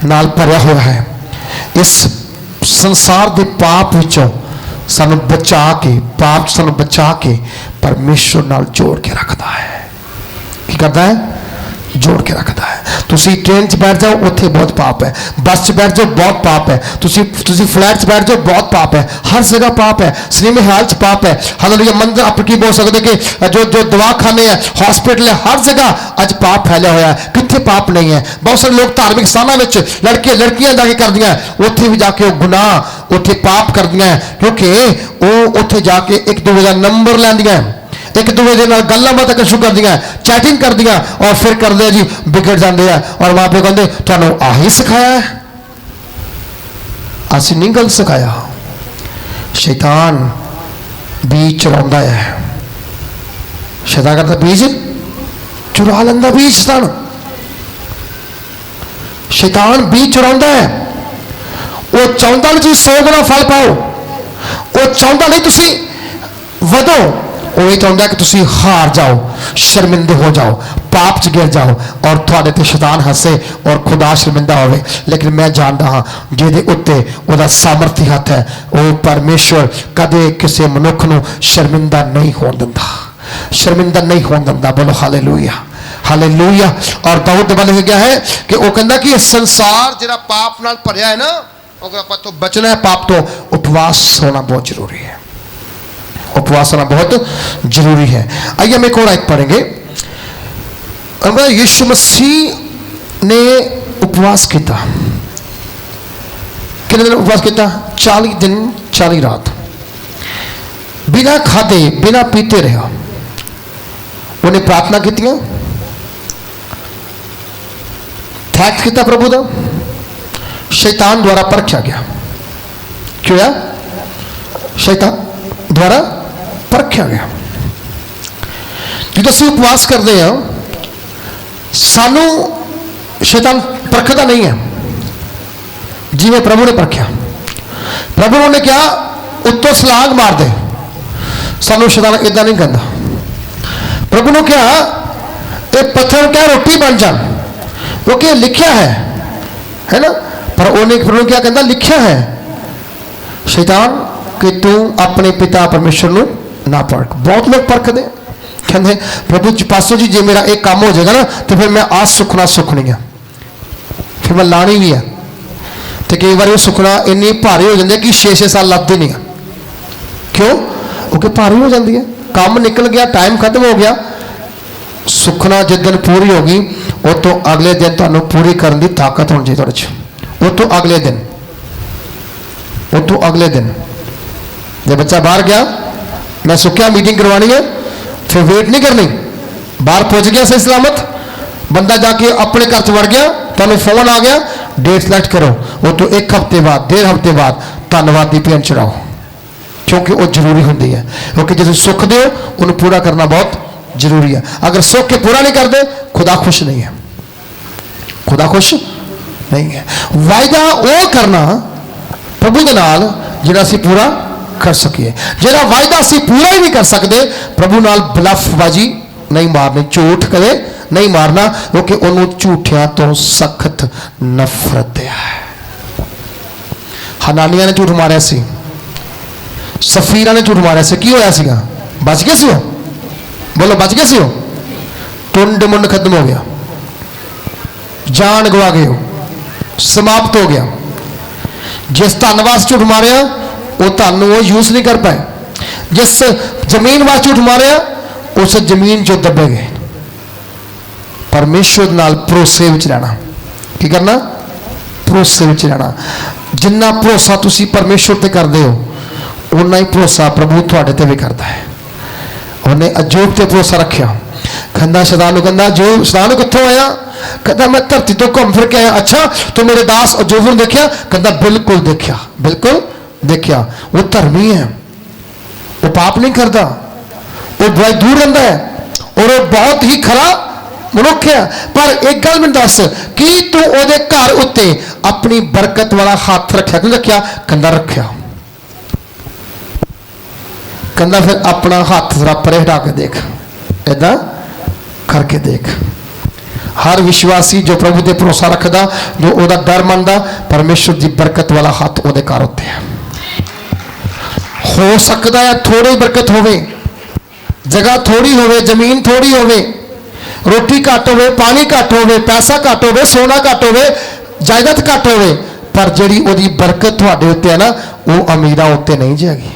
नाल भरिया हुआ है, इस संसार के पाप विचों सानू बचा के, पाप सानू बचा के परमेश्वर नाल जोड़ के रखता है। की करता है? जोड़ के रखता है। तुसी ट्रेन च बैठ जाओ, उत्थे बहुत पाप है। बस च बैठ जाओ, बहुत पाप है। तुसी फ्लैट च बैठ जाओ, बहुत पाप है। हर जगह पाप है। सिनेमे हाल च पाप है। हालेलुया। मंदिर आप की बोल सकते कि जो दवाखाने हैं, हॉस्पिटल है, हर जगह अज पाप फैलिया हुआ है। कितने पाप नहीं है। बहुत सारे लोग धार्मिक स्थानों में लड़के लड़कियां जाके कर दियां, उत्थे भी जाके गुनाह, उत्थे पाप कर दियां, क्योंकि वो उत्थे जाके एक दूसरे का नंबर लैंदियां, एक दूसरे के गल्लां बातां शुरू कर दियां, चैटिंग कर दियां, और फिर करते हैं जी बिगड़ जाते हैं। और माँ प्यो कहते तुहानू आही सिखाया है? असीं नहीं गलत सिखाया। शैतान बीज चुरांदा है। शैतान करता बीज चुरा लेंदा, बीज शैतान बीज चुरांदा है। वो चाहता नहीं तुसीं 100 गुना फल पाओ, वो चाहता नहीं तुसीं वधो, वो ये चाहता है कि तुसीं हार जाओ, शर्मिंदे हो जाओ, पाप च गिर जाओ, और थोड़े ते शैतान हसे और खुदा शर्मिंदा होवे। लेकिन मैं जानता हाँ जिहदे उत्ते उहदा सामर्थी हथ है, वो परमेश्वर कदे किसी मनुख नूं शर्मिंदा नहीं होण दिंदा, शर्मिंदा नहीं होण दिंदा। बोलो हालेलुया, हालेलुया। और दाऊद बन गया है कि वो कहता कि संसार जिहड़ा पाप नाल भरिया है ना, अगर आपां तो बचना है पाप तो, उपवास होना बहुत जरूरी है। उपवास होना बहुत जरूरी है। आइए हम एक और आयत पढ़ेंगे। यीशु मसीह ने उपवास किया। कितने दिन उपवास किया? 40 दिन 40 रात बिना खाते बिना पीते रहा। उन्हें प्रार्थना की, थैंक्स किया प्रभु का, शैतान द्वारा परखा गया। क्यों है? शैतान द्वारा परखा गया। जो असं उपवास करते हैं, सानू शैतान परखता नहीं है, जिवें प्रभु ने परखा। प्रभु ने क्या उत्तों सलांग मार दे, सानू शैतान इदा नहीं कहता। प्रभु ने क्या ये पत्थर क्या रोटी बन जान, क्योंकि लिखा है ना। पर उन्हें प्रभु क्या कहता? लिखा है शैतान कि तू अपने पिता परमेश्वर नूं ना परख। बहुत लोग परखते कहते प्रभु जी पासो जी जे मेरा एक काम हो जाएगा ना, तो फिर मैं आज सुखना सुखनी है, फिर मैं लानी भी है। तो कई बार वो सुखना इन्नी भारी हो जाती है कि 6-6 साल लगते नहीं है। क्यों? क्योंकि भारी हो जाती है, काम निकल गया, टाइम खत्म हो गया। सुखना जिस दिन पूरी होगी, वो तो अगले दिन तुहानू पूरी करने की ताकत होनी चाहिए तुहाडे च। वो तो अगले दिन, वो तो अगले दिन जब बच्चा बाहर गया, मैं सुखिया मीटिंग करवानी है, फिर वेट नहीं करनी, बाहर पहुंच गया सही सलामत, बंदा जाके अपने घर च वड़ गया, तुहानू फोन आ गया, डेट सिलेक्ट करो, वो तो 1 हफ्ते बाद 1.5 हफ्ते बाद धन्यवाद दी पेन चढ़ाओ, क्योंकि वो जरूरी होंगी है। क्योंकि जो सुख दो उन्हें पूरा करना बहुत जरूरी है। अगर सुख के पूरा नहीं करते, खुदा खुश नहीं है, खुदा खुश नहीं है। वायदा वो करना प्रभु के नाल जिहड़ा असीं पूरा कर सकिए। जिहड़ा वायदा असीं पूरा ही नहीं कर सकते, प्रभु नाल बलफबाजी नहीं मारनी, झूठ कदे नहीं मारना, क्योंकि उन्होंने झूठियां तो सख्त नफरत है। हनानिया ने झूठ मारिया सी, सफीरा ने झूठ मारिया सी, की होया सीगा? बच गए सी हो? बोलो बच गए सी हो? टुंड मुंड खत्म हो गया, जान गवा गए हो, समाप्त हो गया। जिस धन वास्ते झूठ मारिया वो धन वो यूज नहीं कर पाए, जिस जमीन वास्ते झूठ मारिया उस जमीन जो दबे गए। परमेश्वर नाल भरोसे विच रहना, की करना? भरोसे विच रहना। जिन्ना भरोसा तुसी परमेश्वर ते करदे हो, उन्ना ही भरोसा प्रभु तुहाडे ते भी करता है। उन्हें अजूब ते भरोसा रखिया। कहंदा शैतान नूं, कहंदा जो शैतान कित्थों आया? कहता मैं धरती तो घूम फिर के आया। अच्छा तू मेरे दास अजूब ਨੂੰ देखा? कहता बिल्कुल देखा, बिल्कुल देखा। वो धर्मी है, वो पाप नहीं करता, वो बुराई दूर रहता है और वो बहुत ही खरा मनुख है। पर एक गल मैं दस कि तू ओदे घर उत्ते अपनी बरकत वाला हाथ रखा? क्यों रखा? कहता रखा। कहता फिर अपना हाथ जरा परे हटा के देख, इदा करके देख। हर विश्वासी जो प्रभु ते भरोसा रखदा, जो ओदा डर मनदा, परमेश्वर की बरकत वाला हाथ ओदे घर उत्ते है। हो सकता है थोड़ी बरकत होवे, जगह थोड़ी होवे, जमीन थोड़ी होवे, रोटी घट होवे, पानी घट होवे, पैसा घट होवे, सोना घट होवे, जायदाद घट होवे, पर जिहड़ी ओदी बरकत तुहाडे उत्ते है ना, वो अमीरां उत्ते नहीं जाएगी।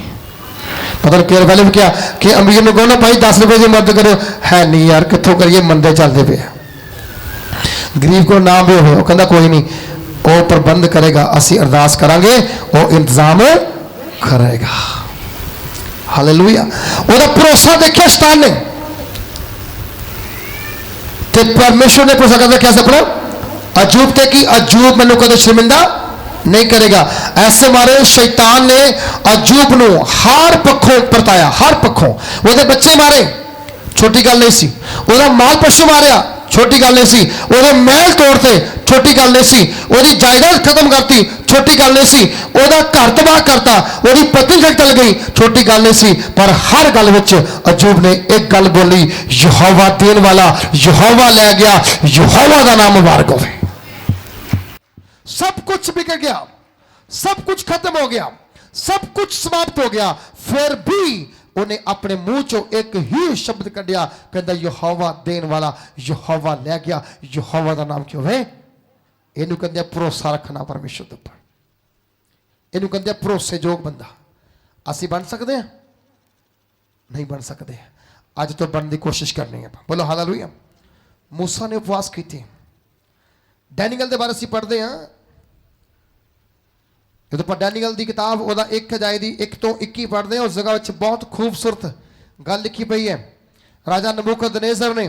मतलब केर पहले भी क्या कि अमीर ने कहो ना भाई 10 रुपए की मदद करो, है नहीं यार कितों करिए, मंदे चलते पे। गरीब को ना भी हो, कहता कोई नहीं, वो प्रबंध करेगा, असी अरदास करांगे, वो इंतजाम करेगा। हालेलुया। ओदा भरोसा देखिया शैतान ने, ते परमेश्वर ने भरोसा करता क्या अपना अजूब ते कि अजूब मैनू कदे शर्मिंदा नहीं करेगा। ऐसे मारे शैतान ने अजूब नू हर पक्षों परताया, हर पक्षों। ओदे बच्चे मारे, छोटी गल नहीं सी। ओदा माल पशु मारिया, छोटी गल नहीं सी। ओदे महल तोड़ते, छोटी गल नहीं सी। ओदी जायदाद खत्म करती, छोटी गल नहीं सी। ओदा घर तबाह करता, ओदी पत्नी चल गई, छोटी गल नहीं सी। पर हर गल विच अजूब ने एक गल बोली, यहोवा देन वाला, यहोवा ले गया, यहोवा का नाम मुबारक होवे। सब कुछ बिक गया, सब कुछ खत्म हो गया, सब कुछ समाप्त हो गया, फिर भी उन्हें अपने मुंह चो एक ही शब्द कढ़िया, कहता यहोवा देन वाला, यहोवा ले गया, यहोवा का नाम क्यों है? इनू कहते भरोसा रखना परमेश्वर के उपर, इनू कहते भरोसेयोग बंदा। असी बन सकते हैं? नहीं बन सकते। अज तो बनने की कोशिश करनी है। बोलो हालेलुया। मूसा ने उपवास की, डैनियल के बारे असीं पढ़ते हैं। जो आप डैनियल की किताब वह 1 अध्याय की 1 ਤੋਂ 21 पढ़ते हैं, उस जगह में बहुत खूबसूरत गल लिखी पई है। राजा नबूकदनेस्सर ने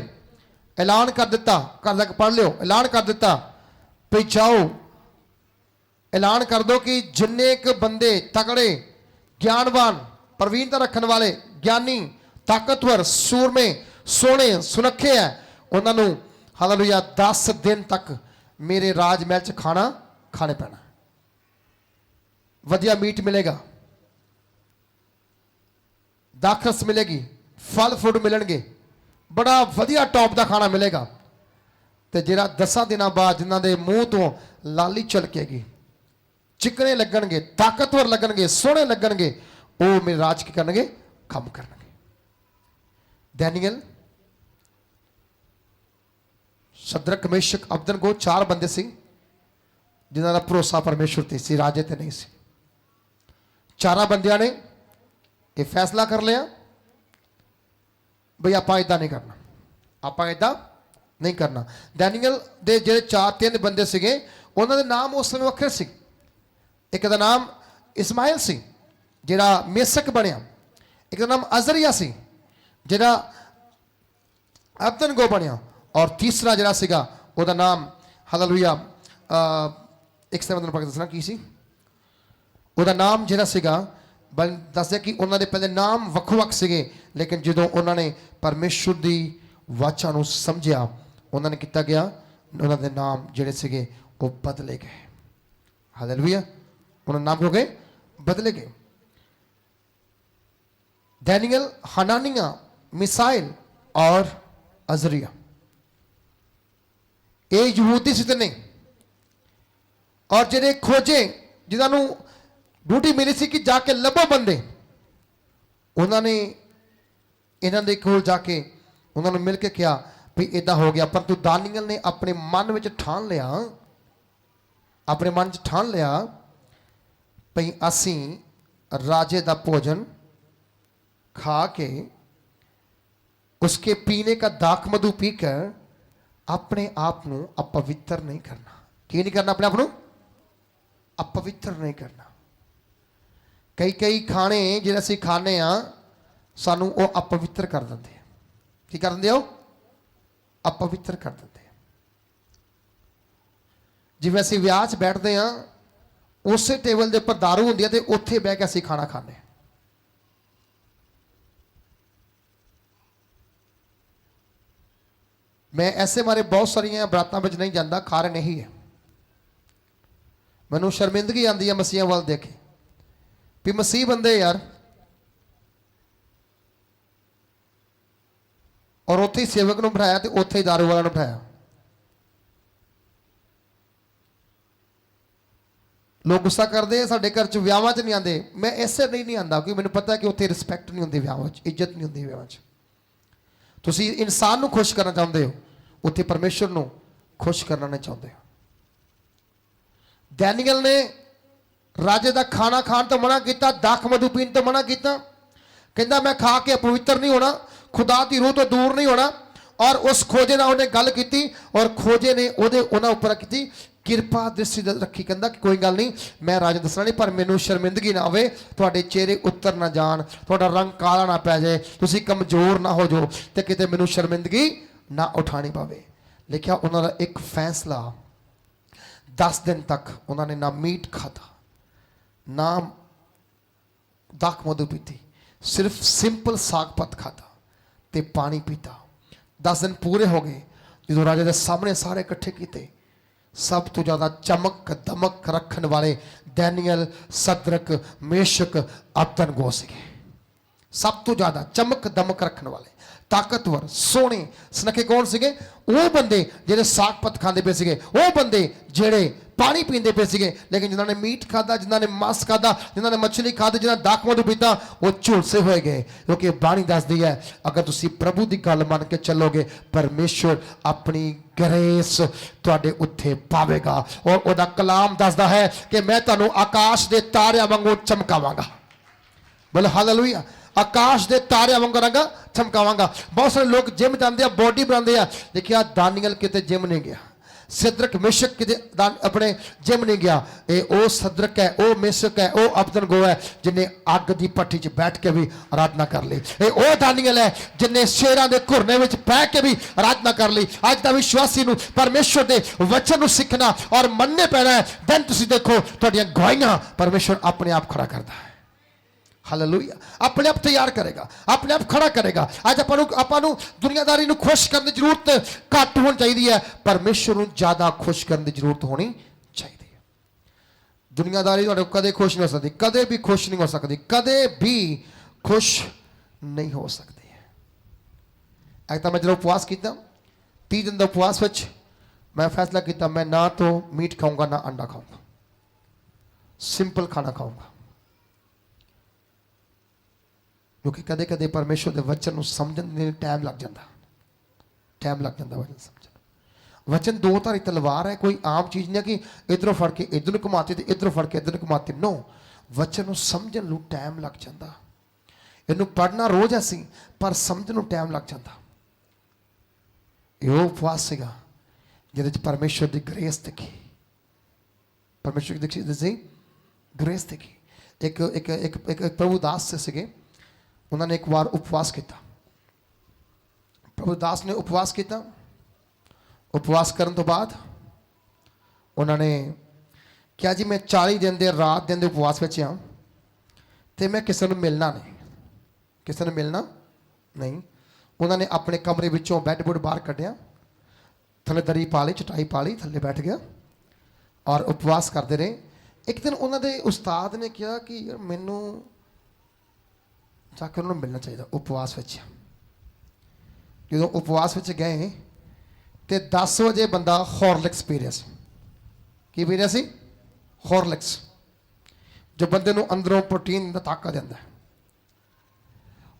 ऐलान कर दिता, घर तक पढ़ लियो, ऐलान कर दिता भी जाओ ऐलान कर दो कि जिन्ने क बंदे तगड़े, ज्ञानवान, प्रवीणता रखने वाले, ज्ञानी, ताकतवर, सूरमे, सोहने, सुनखे है, उन्होंने हालेलुया 10 दिन तक मेरे राज महल च खाना खाने पैना। वधिया मीट मिलेगा, दाखरस मिलेगी, फल फ्रूट मिलणगे, बड़ा वधिया टॉप का खाना मिलेगा। तो जिहड़ा 10 दिनों बाद जिन्हों के मूँह तो लाली झलकेगी, चिकने लगणगे, ताकतवर लगणगे, सोहने लगणगे, वो मेरे राज की करनगे, काम करनगे। डैनियल, शद्रक, मेशक, अबदनगो 4 बंदे सी जिन्हों का भरोसा परमेश्वर ते सी, राजे ते नहीं सी। 4 बंदियां ने यह फैसला कर लिया भाई आपां इदां नहीं करना, आपां इदां नहीं करना। डैनियल दे जिहड़े 3 बंदे सीगे, उन्हां दे नाम उस समय वक्रे सी। एक दा नाम इस्माइल सी जिहड़ा मेसक बनिया, एक दा नाम अजरिया सी जिहड़ा अबदनगो बनिया, और तीसरा जिहड़ा सीगा उहदा नाम हालेलुया एक सेकंड में दसना की सी उहदा नाम जिहड़ा सीगा, दसदे कि उन्होंने पहले नाम वक्-वक् सीगे, लेकिन जो उन्होंने परमेश्वर की वाचा नूं समझिया, उन्होंने किया गया, उन्होंने नाम जिहड़े सीगे वो बदले गए। हालेलुया। उन्होंने नाम हो गए, बदले गए। डैनियल, हनानिया, मिसाइल और अजरिया, ये यहूदी सी नहीं, और जिहड़े खोजे जिन्होंने ड्यूटी मिली सी कि जाके लभो बंदे, उन्होंने इन्हों के कोल जाके उन्होंने मिल के कहा भी इदा हो गया। परंतु दानियल ने अपने मन में ठान लिया, अपने मन च ठान लिया भई असी राजे का भोजन खा के उसके पीने का दाख मधु पीकर अपने आप को अपवित्र नहीं करना। की नहीं करना? अपने आप को अपवित्र नहीं करना। कई खाने जिहड़े असीं खाने सानू वो अपवित्र कर देंगे। की कर देंगे? वो अपवित्र कर देंगे। ਜਿਵੇਂ ਅਸੀਂ ਵਿਆਹ 'ਚ ਬੈਠਦੇ ਹਾਂ, ਉਸੇ ਟੇਬਲ ਦੇ ਉੱਪਰ ਦਾਰੂ ਹੁੰਦੀ ਹੈ ਤੇ ਉੱਥੇ ਬਹਿ ਕੇ ਅਸੀਂ ਖਾਣਾ ਖਾਂਦੇ ਹਾਂ। ਮੈਂ ਐਸੇ ਮਾਰੇ ਬਹੁਤ ਸਾਰੀਆਂ ਬਰਾਤਾਂ ਵਿੱਚ ਨਹੀਂ ਜਾਂਦਾ, ਕਾਰਨ ਇਹੀ ਹੈ। ਮੈਨੂੰ ਸ਼ਰਮਿੰਦਗੀ ਆਉਂਦੀ ਹੈ ਮਸੀਹਾਂ ਵੱਲ ਦੇਖ ਕੇ, ਵੀ ਮਸੀਹ ਬੰਦੇ ਯਾਰ, ਔਰ ਉੱਥੇ ਹੀ ਸੇਵਕ ਨੂੰ ਬਿਠਾਇਆ ਤੇ ਉੱਥੇ ਹੀ ਦਾਰੂ ਵਾਲਾ ਨੂੰ ਬਿਠਾਇਆ। ਲੋਕ ਗੁੱਸਾ ਕਰਦੇ ਆ, ਸਾਡੇ ਘਰ 'ਚ ਵਿਆਹਾਂ 'ਚ ਨਹੀਂ ਆਉਂਦੇ। ਮੈਂ ਇਸੇ ਲਈ ਨਹੀਂ ਆਉਂਦਾ ਕਿਉਂਕਿ ਮੈਨੂੰ ਪਤਾ ਕਿ ਉੱਥੇ ਰਿਸਪੈਕਟ ਨਹੀਂ ਹੁੰਦੀ, ਵਿਆਹਾਂ 'ਚ ਇੱਜ਼ਤ ਨਹੀਂ ਹੁੰਦੀ। ਵਿਆਹਾਂ 'ਚ ਤੁਸੀਂ ਇਨਸਾਨ ਨੂੰ ਖੁਸ਼ ਕਰਨਾ ਚਾਹੁੰਦੇ ਹੋ, ਉੱਥੇ ਪਰਮੇਸ਼ਰ ਨੂੰ ਖੁਸ਼ ਕਰਨਾ ਨਹੀਂ ਚਾਹੁੰਦੇ ਹੋ। ਡੈਨੀਅਲ ਨੇ ਰਾਜੇ ਦਾ ਖਾਣਾ ਖਾਣ ਤੋਂ ਮਨਾ ਕੀਤਾ, ਦਾਖ ਮਧੂ ਪੀਣ ਤੋਂ ਮਨਾ ਕੀਤਾ। ਕਹਿੰਦਾ ਮੈਂ ਖਾ ਕੇ ਅਪਵਿੱਤਰ ਨਹੀਂ ਹੋਣਾ, ਖੁਦਾ ਦੀ ਰੂਹ ਤੋਂ ਦੂਰ ਨਹੀਂ ਹੋਣਾ। ਔਰ ਉਸ ਖੋਜੇ ਨਾਲ ਉਹਨੇ ਗੱਲ ਕੀਤੀ, ਔਰ ਖੋਜੇ ਨੇ ਉਹਨਾਂ ਉੱਪਰ ਕੀਤੀ ਕਿਰਪਾ ਦ੍ਰਿਸ਼ਟੀ ਰੱਖੀ। ਕਹਿੰਦਾ ਕਿ ਕੋਈ ਗੱਲ ਨਹੀਂ, ਮੈਂ ਰਾਜੇ ਦੱਸਣਾ ਨਹੀਂ, ਪਰ ਮੈਨੂੰ ਸ਼ਰਮਿੰਦਗੀ ਨਾ ਹੋਵੇ, ਤੁਹਾਡੇ ਚਿਹਰੇ ਉੱਤਰ ਨਾ ਜਾਣ, ਤੁਹਾਡਾ ਰੰਗ ਕਾਲਾ ਨਾ ਪੈ ਜਾਏ, ਤੁਸੀਂ ਕਮਜ਼ੋਰ ਨਾ ਹੋ ਜਾਓ ਤੇ ਕਿਤੇ ਮੈਨੂੰ ਸ਼ਰਮਿੰਦਗੀ ਨਾ ਉਠਾਣੀ ਪਵੇ। ਲਿਖਿਆ ਉਹਨਾਂ ਦਾ ਇੱਕ ਫੈਸਲਾ, 10 ਦਿਨ ਤੱਕ ਉਹਨਾਂ ਨੇ ਨਾ ਮੀਟ ਖਾਧਾ, ਨਾ ਦਾਖ ਮਧੂ ਪੀਤੀ, ਸਿਰਫ ਸਿੰਪਲ ਸਾਗ ਪਤ ਖਾਧਾ ਤੇ ਪਾਣੀ ਪੀਤਾ। 10 ਦਿਨ ਪੂਰੇ ਹੋ ਗਏ। ਜਦੋਂ ਰਾਜੇ ਦੇ ਸਾਹਮਣੇ ਸਾਰੇ ਇਕੱਠੇ ਕੀਤੇ, ਸਭ ਤੋਂ ਜ਼ਿਆਦਾ ਚਮਕ ਦਮਕ ਰੱਖਣ ਵਾਲੇ ਡੈਨੀਅਲ, ਸਦਰਕ, ਮੇਸ਼ਕ, ਅਬਦਨਗੋ ਸੀਗੇ। ਸਭ ਤੋਂ ਜ਼ਿਆਦਾ ਚਮਕ ਦਮਕ ਰੱਖਣ ਵਾਲੇ, ਤਾਕਤਵਰ, ਸੋਹਣੇ, ਸੁਨੱਖੇ ਕੌਣ ਸੀਗੇ? ਉਹ ਬੰਦੇ ਜਿਹੜੇ ਸਾਗ ਪਤ ਖਾਂਦੇ ਪਏ ਸੀਗੇ, ਉਹ ਬੰਦੇ ਜਿਹੜੇ ਪਾਣੀ ਪੀਂਦੇ ਪਏ ਸੀਗੇ। ਲੇਕਿਨ ਜਿਨ੍ਹਾਂ ਨੇ ਮੀਟ ਖਾਧਾ, ਜਿਨ੍ਹਾਂ ਨੇ ਮਾंस ਖਾਧਾ, ਜਿਨ੍ਹਾਂ ਨੇ ਮੱਛਲੀ ਖਾਧੀ, ਜਿਨ੍ਹਾਂ ਨੇ ਦਾਖ ਮਧੂ ਪੀਤਾ, ਉਹ ਝੁਲਸੇ ਹੋਏ ਗਏ। ਕਿਉਂਕਿ ਬਾਣੀ ਦੱਸਦੀ ਹੈ, ਅਗਰ ਤੁਸੀਂ ਪ੍ਰਭੂ ਦੀ ਗੱਲ ਮੰਨ ਕੇ ਚੱਲੋਗੇ, ਪਰਮੇਸ਼ਰ ਆਪਣੀ ਗ੍ਰੇਸ ਤੁਹਾਡੇ ਉੱਤੇ ਪਾਵੇਗਾ। ਔਰ ਉਹਦਾ ਕਲਾਮ ਦੱਸਦਾ ਹੈ ਕਿ ਮੈਂ ਤੁਹਾਨੂੰ ਆਕਾਸ਼ ਦੇ ਤਾਰਿਆਂ ਵਾਂਗੂ ਚਮਕਾਵਾਂਗਾ। ਬੋਲੇ ਹਾਲੇਲੂਇਆ। ਆਕਾਸ਼ ਦੇ ਤਾਰਿਆਂ ਵਾਂਗੂ ਕਰਾਂਗਾ, ਚਮਕਾਵਾਂਗਾ। ਬਹੁਤ ਸਾਰੇ ਲੋਕ ਜਿਮ ਜਾਂਦੇ ਆ, ਬੋਡੀ ਬਣਾਉਂਦੇ ਆ। ਦੇਖਿਆ ਦਾਨੀਅਲ ਕਿਤੇ ਜਿਮ ਨਹੀਂ ਗਿਆ, ਸਿਦਰਕ ਮੇਸ਼ਕ ਕਿਤੇ ਆਪਣੇ ਜਿਮ ਨਹੀਂ ਗਿਆ। ਇਹ ਉਹ ਸਦਰਕ ਹੈ, ਉਹ ਮੇਸ਼ਕ ਹੈ, ਉਹ ਅਬਦਨਗੋ ਹੈ ਜਿਨੇ ਅੱਗ ਦੀ ਭੱਠੀ 'ਚ ਬੈਠ ਕੇ ਵੀ ਆਰਾਧਨਾ ਕਰ ਲਈ। ਇਹ ਉਹ ਦਾਨੀਅਲ ਹੈ ਜਿਨੇ ਸ਼ੇਰਾਂ ਦੇ ਘੁਰਨੇ ਵਿੱਚ ਬਹਿ ਕੇ ਵੀ ਆਰਾਧਨਾ ਕਰ ਲਈ। ਅੱਜ ਦਾ ਵਿਸ਼ਵਾਸੀ ਨੂੰ ਪਰਮੇਸ਼ਰ ਦੇ ਵਚਨ ਨੂੰ ਸਿੱਖਣਾ ਔਰ ਮੰਨਣੇ ਪੈਣਾ ਹੈ। ਦੈਨ ਤੁਸੀਂ ਦੇਖੋ ਤੁਹਾਡੀਆਂ ਗਵਾਹੀਆਂ ਪਰਮੇਸ਼ਰ ਆਪਣੇ ਆਪ ਖੜਾ ਕਰਦਾ ਹੈ। ਹਾਲੇਲੂਇਆ। ਆਪਣੇ ਆਪ ਤਿਆਰ ਕਰੇਗਾ, ਆਪਣੇ ਆਪ ਖੜਾ ਕਰੇਗਾ। ਅੱਜ ਆਪਾਂ ਨੂੰ ਦੁਨੀਆਦਾਰੀ ਨੂੰ ਖੁਸ਼ ਕਰਨ ਦੀ ਜ਼ਰੂਰਤ ਘੱਟ ਹੋਣੀ ਚਾਹੀਦੀ ਹੈ, ਪਰਮੇਸ਼ਰ ਨੂੰ ਜ਼ਿਆਦਾ ਖੁਸ਼ ਕਰਨ ਦੀ ਜ਼ਰੂਰਤ ਹੋਣੀ ਚਾਹੀਦੀ ਹੈ। ਦੁਨੀਆਦਾਰੀ ਤੁਹਾਡੇ ਕਦੇ ਖੁਸ਼ ਨਹੀਂ ਹੋ ਸਕਦੀ, ਕਦੇ ਵੀ ਖੁਸ਼ ਨਹੀਂ ਹੋ ਸਕਦੀ, ਕਦੇ ਵੀ ਖੁਸ਼ ਨਹੀਂ ਹੋ ਸਕਦੀ ਹੈ। ਅੱਜ ਤਾਂ ਮੈਂ ਜਦੋਂ ਉਪਵਾਸ ਕੀਤਾ, 30 ਦਿਨ ਦਾ ਉਪਵਾਸ ਵਿੱਚ ਮੈਂ ਫੈਸਲਾ ਕੀਤਾ, ਮੈਂ ਨਾ ਤਾਂ ਮੀਟ ਖਾਊਂਗਾ, ਨਾ ਅੰਡਾ ਖਾਊਂਗਾ, ਸਿੰਪਲ ਖਾਣਾ ਖਾਊਂਗਾ। ਕਿਉਂਕਿ ਕਦੇ ਕਦੇ ਪਰਮੇਸ਼ਰ ਦੇ ਵਚਨ ਨੂੰ ਸਮਝਣ ਦੇ ਟਾਈਮ ਲੱਗ ਜਾਂਦਾ, ਵਚਨ ਸਮਝਣ। ਵਚਨ ਦੋ ਧਾਰੀ ਤਲਵਾਰ ਹੈ, ਕੋਈ ਆਮ ਚੀਜ਼ ਨਹੀਂ ਕਿ ਇੱਧਰੋਂ ਫੜ ਕੇ ਇੱਧਰ ਨੂੰ ਘੁਮਾਤੀ ਤੇ ਇੱਧਰੋਂ ਫੜ ਕੇ ਇੱਧਰ ਨੂੰ ਘੁਮਾਤੀ। ਨੋ, ਵਚਨ ਨੂੰ ਸਮਝਣ ਨੂੰ ਟਾਈਮ ਲੱਗ ਜਾਂਦਾ। ਇਹਨੂੰ ਪੜ੍ਹਨਾ ਰੋਜ਼ ਅਸੀਂ, ਪਰ ਸਮਝਣ ਨੂੰ ਟਾਈਮ ਲੱਗ ਜਾਂਦਾ। ਇਹ ਉਹ ਉਪਵਾਸ ਸੀਗਾ ਜਿਹਦੇ 'ਚ ਪਰਮੇਸ਼ਰ ਦੀ ਗ੍ਰੇਸ ਦਿਖੀ, ਪਰਮੇਸ਼ਰ ਦੀ ਗ੍ਰੇਸ ਦਿਖੀ। ਇੱਕ ਪ੍ਰਭੂ ਦਾਸ ਸੀਗੇ, ਉਹਨਾਂ ਨੇ ਇੱਕ ਵਾਰ ਉਪਵਾਸ ਕੀਤਾ। ਪ੍ਰਭੂ ਦਾਸ ਨੇ ਉਪਵਾਸ ਕੀਤਾ। ਉਪਵਾਸ ਕਰਨ ਤੋਂ ਬਾਅਦ ਉਹਨਾਂ ਨੇ ਕਿਹਾ ਜੀ ਮੈਂ 40 ਦਿਨ ਦੇ ਰਾਤ ਦਿਨ ਦੇ ਉਪਵਾਸ ਵਿੱਚ ਹਾਂ ਤੇ ਮੈਂ ਕਿਸੇ ਨੂੰ ਮਿਲਣਾ ਨਹੀਂ। ਉਹਨਾਂ ਨੇ ਆਪਣੇ ਕਮਰੇ ਵਿੱਚੋਂ ਬੈੱਡ ਬੁੱਡ ਬਾਹਰ ਕੱਢਿਆ, ਥੱਲੇ ਦਰੀ ਪਾ ਲਈ, ਚਟਾਈ ਪਾ ਲਈ, ਥੱਲੇ ਬੈਠ ਗਿਆ ਔਰ ਉਪਵਾਸ ਕਰਦੇ ਰਹੇ। ਇੱਕ ਦਿਨ ਉਹਨਾਂ ਦੇ ਉਸਤਾਦ ਨੇ ਕਿਹਾ ਕਿ ਯਾਰ ਮੈਨੂੰ ਜਾ ਕੇ ਉਹਨਾਂ ਨੂੰ ਮਿਲਣਾ ਚਾਹੀਦਾ ਉਪਵਾਸ ਵਿੱਚ। ਜਦੋਂ ਉਪਵਾਸ ਵਿੱਚ ਗਏ ਤੇ 10 ਵਜੇ ਬੰਦਾ ਹੌਰਲਿਕਸ ਪੀ ਰਿਹਾ ਸੀ। ਕੀ ਪੀ ਰਿਹਾ ਸੀ? ਹੌਰਲਿਕਸ, ਜੋ ਬੰਦੇ ਨੂੰ ਅੰਦਰੋਂ ਪ੍ਰੋਟੀਨ ਦਾ ਤਾਕਤ ਦਿੰਦਾ ਹੈ।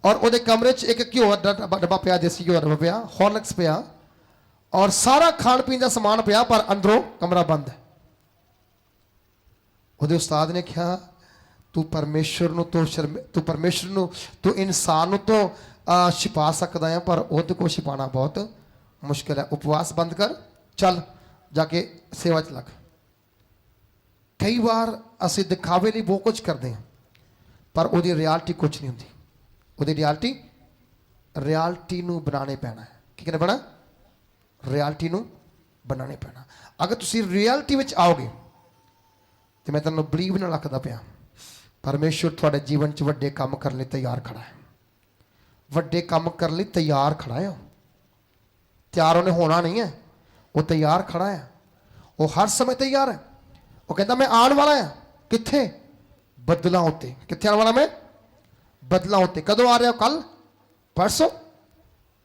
ਔਰ ਉਹਦੇ ਕਮਰੇ 'ਚ ਇੱਕ ਘਿਓ ਦਾ ਡੱਬਾ ਪਿਆ, ਦੇਸੀ ਘਿਓ ਦਾ ਡੱਬਾ ਪਿਆ, ਹੌਰਲਿਕਸ ਪਿਆ ਔਰ ਸਾਰਾ ਖਾਣ ਪੀਣ ਦਾ ਸਮਾਨ ਪਿਆ, ਪਰ ਅੰਦਰੋਂ ਕਮਰਾ ਬੰਦ ਹੈ। ਉਹਦੇ ਉਸਤਾਦ ਨੇ ਕਿਹਾ ਤੂੰ ਪਰਮੇਸ਼ਰ ਨੂੰ ਤੂੰ ਇਨਸਾਨ ਨੂੰ ਤਾਂ ਛਿਪਾ ਸਕਦਾ ਹੈ, ਪਰ ਉਹਦੇ ਕੋਲ ਛਿਪਾਉਣਾ ਬਹੁਤ ਮੁਸ਼ਕਿਲ ਹੈ। ਉਪਵਾਸ ਬੰਦ ਕਰ, ਚੱਲ ਜਾ ਕੇ ਸੇਵਾ 'ਚ ਲੱਗ। ਕਈ ਵਾਰ ਅਸੀਂ ਦਿਖਾਵੇ ਲਈ ਬਹੁਤ ਕੁਝ ਕਰਦੇ ਹਾਂ, ਪਰ ਉਹਦੀ ਰਿਐਲਿਟੀ ਕੁਝ ਨਹੀਂ ਹੁੰਦੀ। ਉਹਦੀ ਰਿਐਲਿਟੀ ਨੂੰ ਬਣਾਉਣੇ ਪੈਣਾ ਹੈ। ਕੀ ਕਹਿੰਦੇ ਬਣਾ? ਰਿਐਲਿਟੀ ਨੂੰ ਬਣਾਉਣੇ ਪੈਣਾ। अगर तुसी रियलिटी विच आओगे तो मैं तुहानूं बलीव ना रखदा पिया परमेश्वर तुहाडे जीवन च वड्डे काम करने लई तैयार खड़ा है। वड्डे काम करने लई तैयार खड़ा है। तैयार उन्हें होना नहीं है, वो तैयार खड़ा है। वो हर समय तैयार है। वो कहता मैं आने वाला है कित्थे? बदलां उत्ते। कित्थे आने वाला मैं? बदलां उत्ते। कदों आ रहा हो? कल, परसों?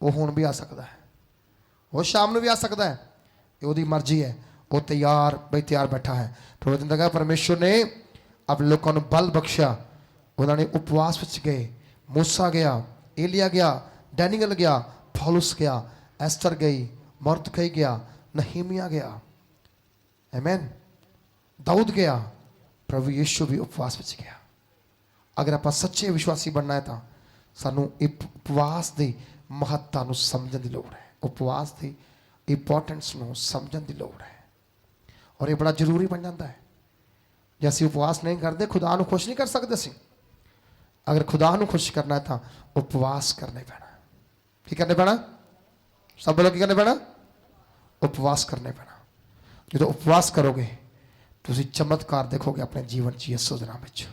वो हुण भी आ सकता है, वो शाम को भी आ सकता है। ये उसकी मर्जी है। वो तैयार भाई तैयार बैठा है। थोड़े दिन तक परमेश्वर ने अब लोगों को बल बख्शा। उन्होंने उपवास विच गए। मूसा गया, एलिया गया, डैनियल गया, पौलुस गया, एस्तर गई, मरदखई गया, नहीमिया गया, आमीन, दाऊद गया, प्रभु यीशु भी उपवास विच गया। अगर आप सच्चे विश्वासी बनना है तो सानू उपवास की महत्ता नूं समझण की लोड़ है। उपवास की इंपोर्टेंस नूं समझण की लोड़ है। और ये बड़ा जरूरी बन जाता है। जे असीं उपवास नहीं करते खुदा नूं खुश नहीं कर सकते। असीं अगर खुदा नूं खुश करना है तो उपवास करने पैना। की करने पैना? सब बोलो की करने पैना? उपवास करने पैना। जो उपवास करोगे तो तुसीं चमत्कार देखोगे अपने जीवन च यीशु दे नाम विच।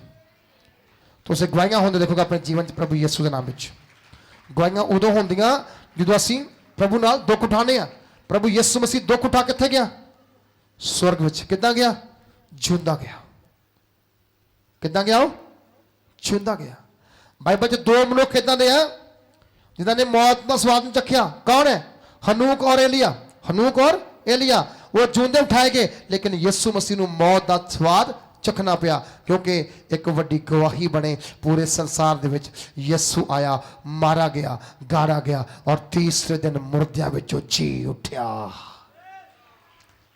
तुसीं गवाहियां होंदे देखोगे अपने जीवन च प्रभु यीशु दे नाम विच। गवाहियां उदों होंदियां जदों असीं प्रभु नाल दुख उठाने आ। प्रभु यीशु मसीह दुख उठा कित्थे गया? स्वर्ग विच। किद्दां गया? जिंदा गया। किद्दां गया? वो जिंदा गया। बाइबल च दो मनुख इदां दे आ जिन्हां ने मौत का स्वाद नहीं चखिया। कौन है? हनूक और एलिया। हनूक और एलिया वो जिंदे उठाए गए, लेकिन यीशु मसीह नूं मौत का स्वाद चखना पिया क्योंकि एक वड्डी गवाही बने पूरे संसार दे विच। यीशु आया, मारा गया, गाड़ा गया और तीसरे दिन मुर्दियां विचों जी उठ्या।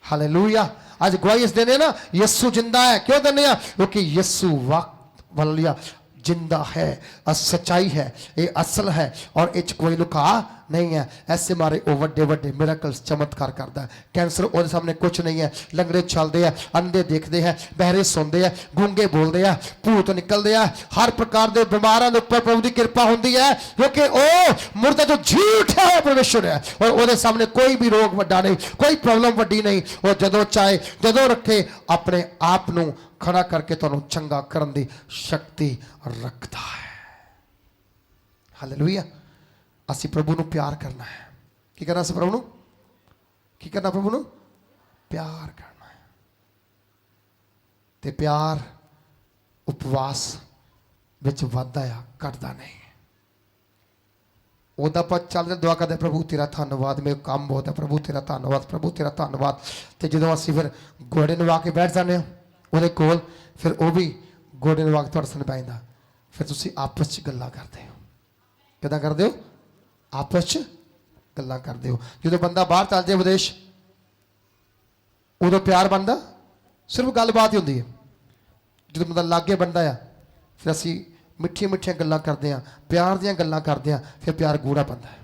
हालेलुया। आज गवाही इस देने ना यीशु जिंदा है। क्यों देने? क्योंकि यीशु वक्त वालिया जिंदा है, सच्चाई है, ये असल है और इच कोई लुका नहीं है। ऐसे मारे वो वड्डे वड्डे मिरेकल्स चमत्कार करता है। कैंसर वो सामने कुछ नहीं है। लंगड़े चलते हैं, अंधे देखते हैं, बहरे सुनते हैं, गूंगे बोलते हैं, भूत निकलते हैं, हर प्रकार के बीमारों के ऊपर प्रभु की कृपा होती है क्योंकि वो मुर्दा जो जी उठा है परमेश्वर है। और वो सामने कोई भी रोग वड्डा नहीं, कोई प्रॉब्लम वड्डी नहीं। वो जदों चाहे जदों रखे अपने आप नूं खड़ा करके तुहानूं चंगा करन दी शक्ति रखता है। हालेलुया। असी प्रभु नूं प्यार करना है। की करना? असीं प्रभु नूं की करना? प्रभु नूं प्यार करना है। ते प्यार उपवास विच वधदा आ, घटदा नहीं। उदा पर चलते दुआ करते प्रभु तेरा धन्नवाद, मेरे काम बहुत है, प्रभु तेरा धन्नवाद, प्रभु तेरा धन्नवाद। तो जो असीं फिर घोड़े नवा के बैठ जाने वो कोल, फिर वो भी घोड़े नवा के तुहाडे सामने बैठ जांदा। फिर तुसीं आपस च गल्लां करदे हो। किदां करदे हो? आपस च गल्लां करदे हो। जो बंदा बाहर चल जाए विदेश उदों प्यार बनता सिर्फ गलबात ही होंदी है। जो बंदा लागे बनता है फिर असीं मिठिया मिठिया गल्लां करते हैं, प्यार दियां गल्लां करते हैं, फिर प्यार गूढ़ा बनता है।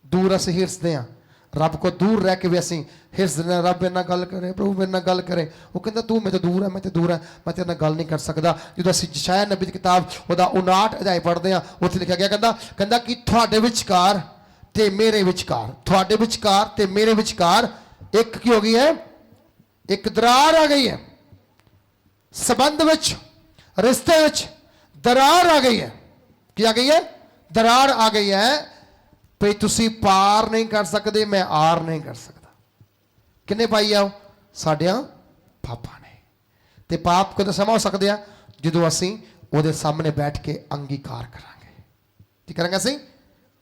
दूर असीं हिरसते हैं, रब को दूर रह के भी असीं हिरसते हैं। रब मेरे नाल गल करे, प्रभु मेरे नाल गल करे। वो कहता तू मेरे तो दूर है, मैं तो दूर है, मैं तेरे नाल गल नहीं कर सकता। जो असीं यशायाह नबी की किताब उहदा 59 अध्याय पढ़ते हैं उत्थे लिखा गया कहता कि तुहाडे विचकार ते मेरे विचकार, तुहाडे विचकार ते मेरे विचकार एक की हो गई है? एक दरार आ गई है। संबंध विच, रिश्ते विच दरार आ गई है। क्या आ गई है? दरार आ गई है। भाई तुसी पार नहीं कर सकते, मैं आर नहीं कर सकता। किन्ने पाई आओ? साडियां पापा ने। ते पाप कदों समा हो सकते हैं? जो असीं उहदे सामने बैठ के अंगीकार करांगे। की करांगे? असीं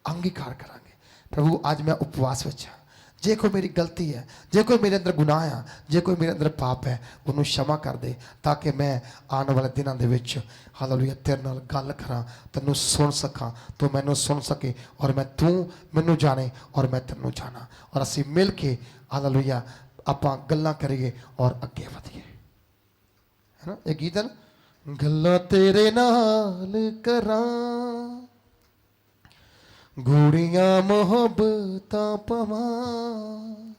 अंगीकार करांगे। प्रभु आज मैं उपवास विच हां, जे कोई मेरी गलती है, जे कोई मेरे अंदर गुनाह है, जे कोई मेरे अंदर पाप है, उन्होंने क्षमा कर दे ताकि मैं आने वाले दिनों के विच हालेलुया तेरे नाल गल करा, तेनों सुन सका, तो मैनू सुन सके और मैं तू मैनू जाने और मैं तेनों जाना और असीं मिल के हालेलुया आपां गल्लां करिए और अगे वधिए। है ना? एक गीत है ना, गल्लां तेरे नाल करां, गूड़ियां मोहब्बतां पवां,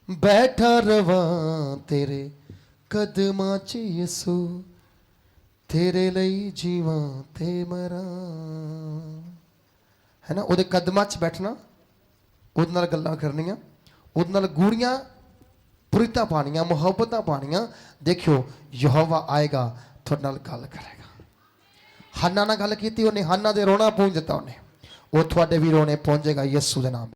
बैठा रवां तेरे कदमां च यसू, तेरे लई जीवां ते मरां। है ना? उहदे कदमां च बैठना, उहदे नाल गल्लां करनियां, उहदे नाल गूड़ियां ਪ੍ਰੀਤਾਂ ਪਾਣੀਆਂ, ਮੁਹੱਬਤਾਂ ਪਾਣੀਆਂ। ਦੇਖਿਓ ਯਹੋਵਾ ਆਏਗਾ, ਤੁਹਾਡੇ ਨਾਲ ਗੱਲ ਕਰੇਗਾ। ਹੰਨਾ ਨਾਲ ਗੱਲ ਕੀਤੀ ਉਹਨੇ, ਹੰਨਾ ਦੇ ਰੋਣਾ ਪੂੰਝ ਦਿੱਤਾ ਉਹਨੇ, ਉਹ ਤੁਹਾਡੇ ਵੀ ਰੋਣੇ ਪਹੁੰਚੇਗਾ ਯਿਸੂ ਦੇ ਨਾਮ।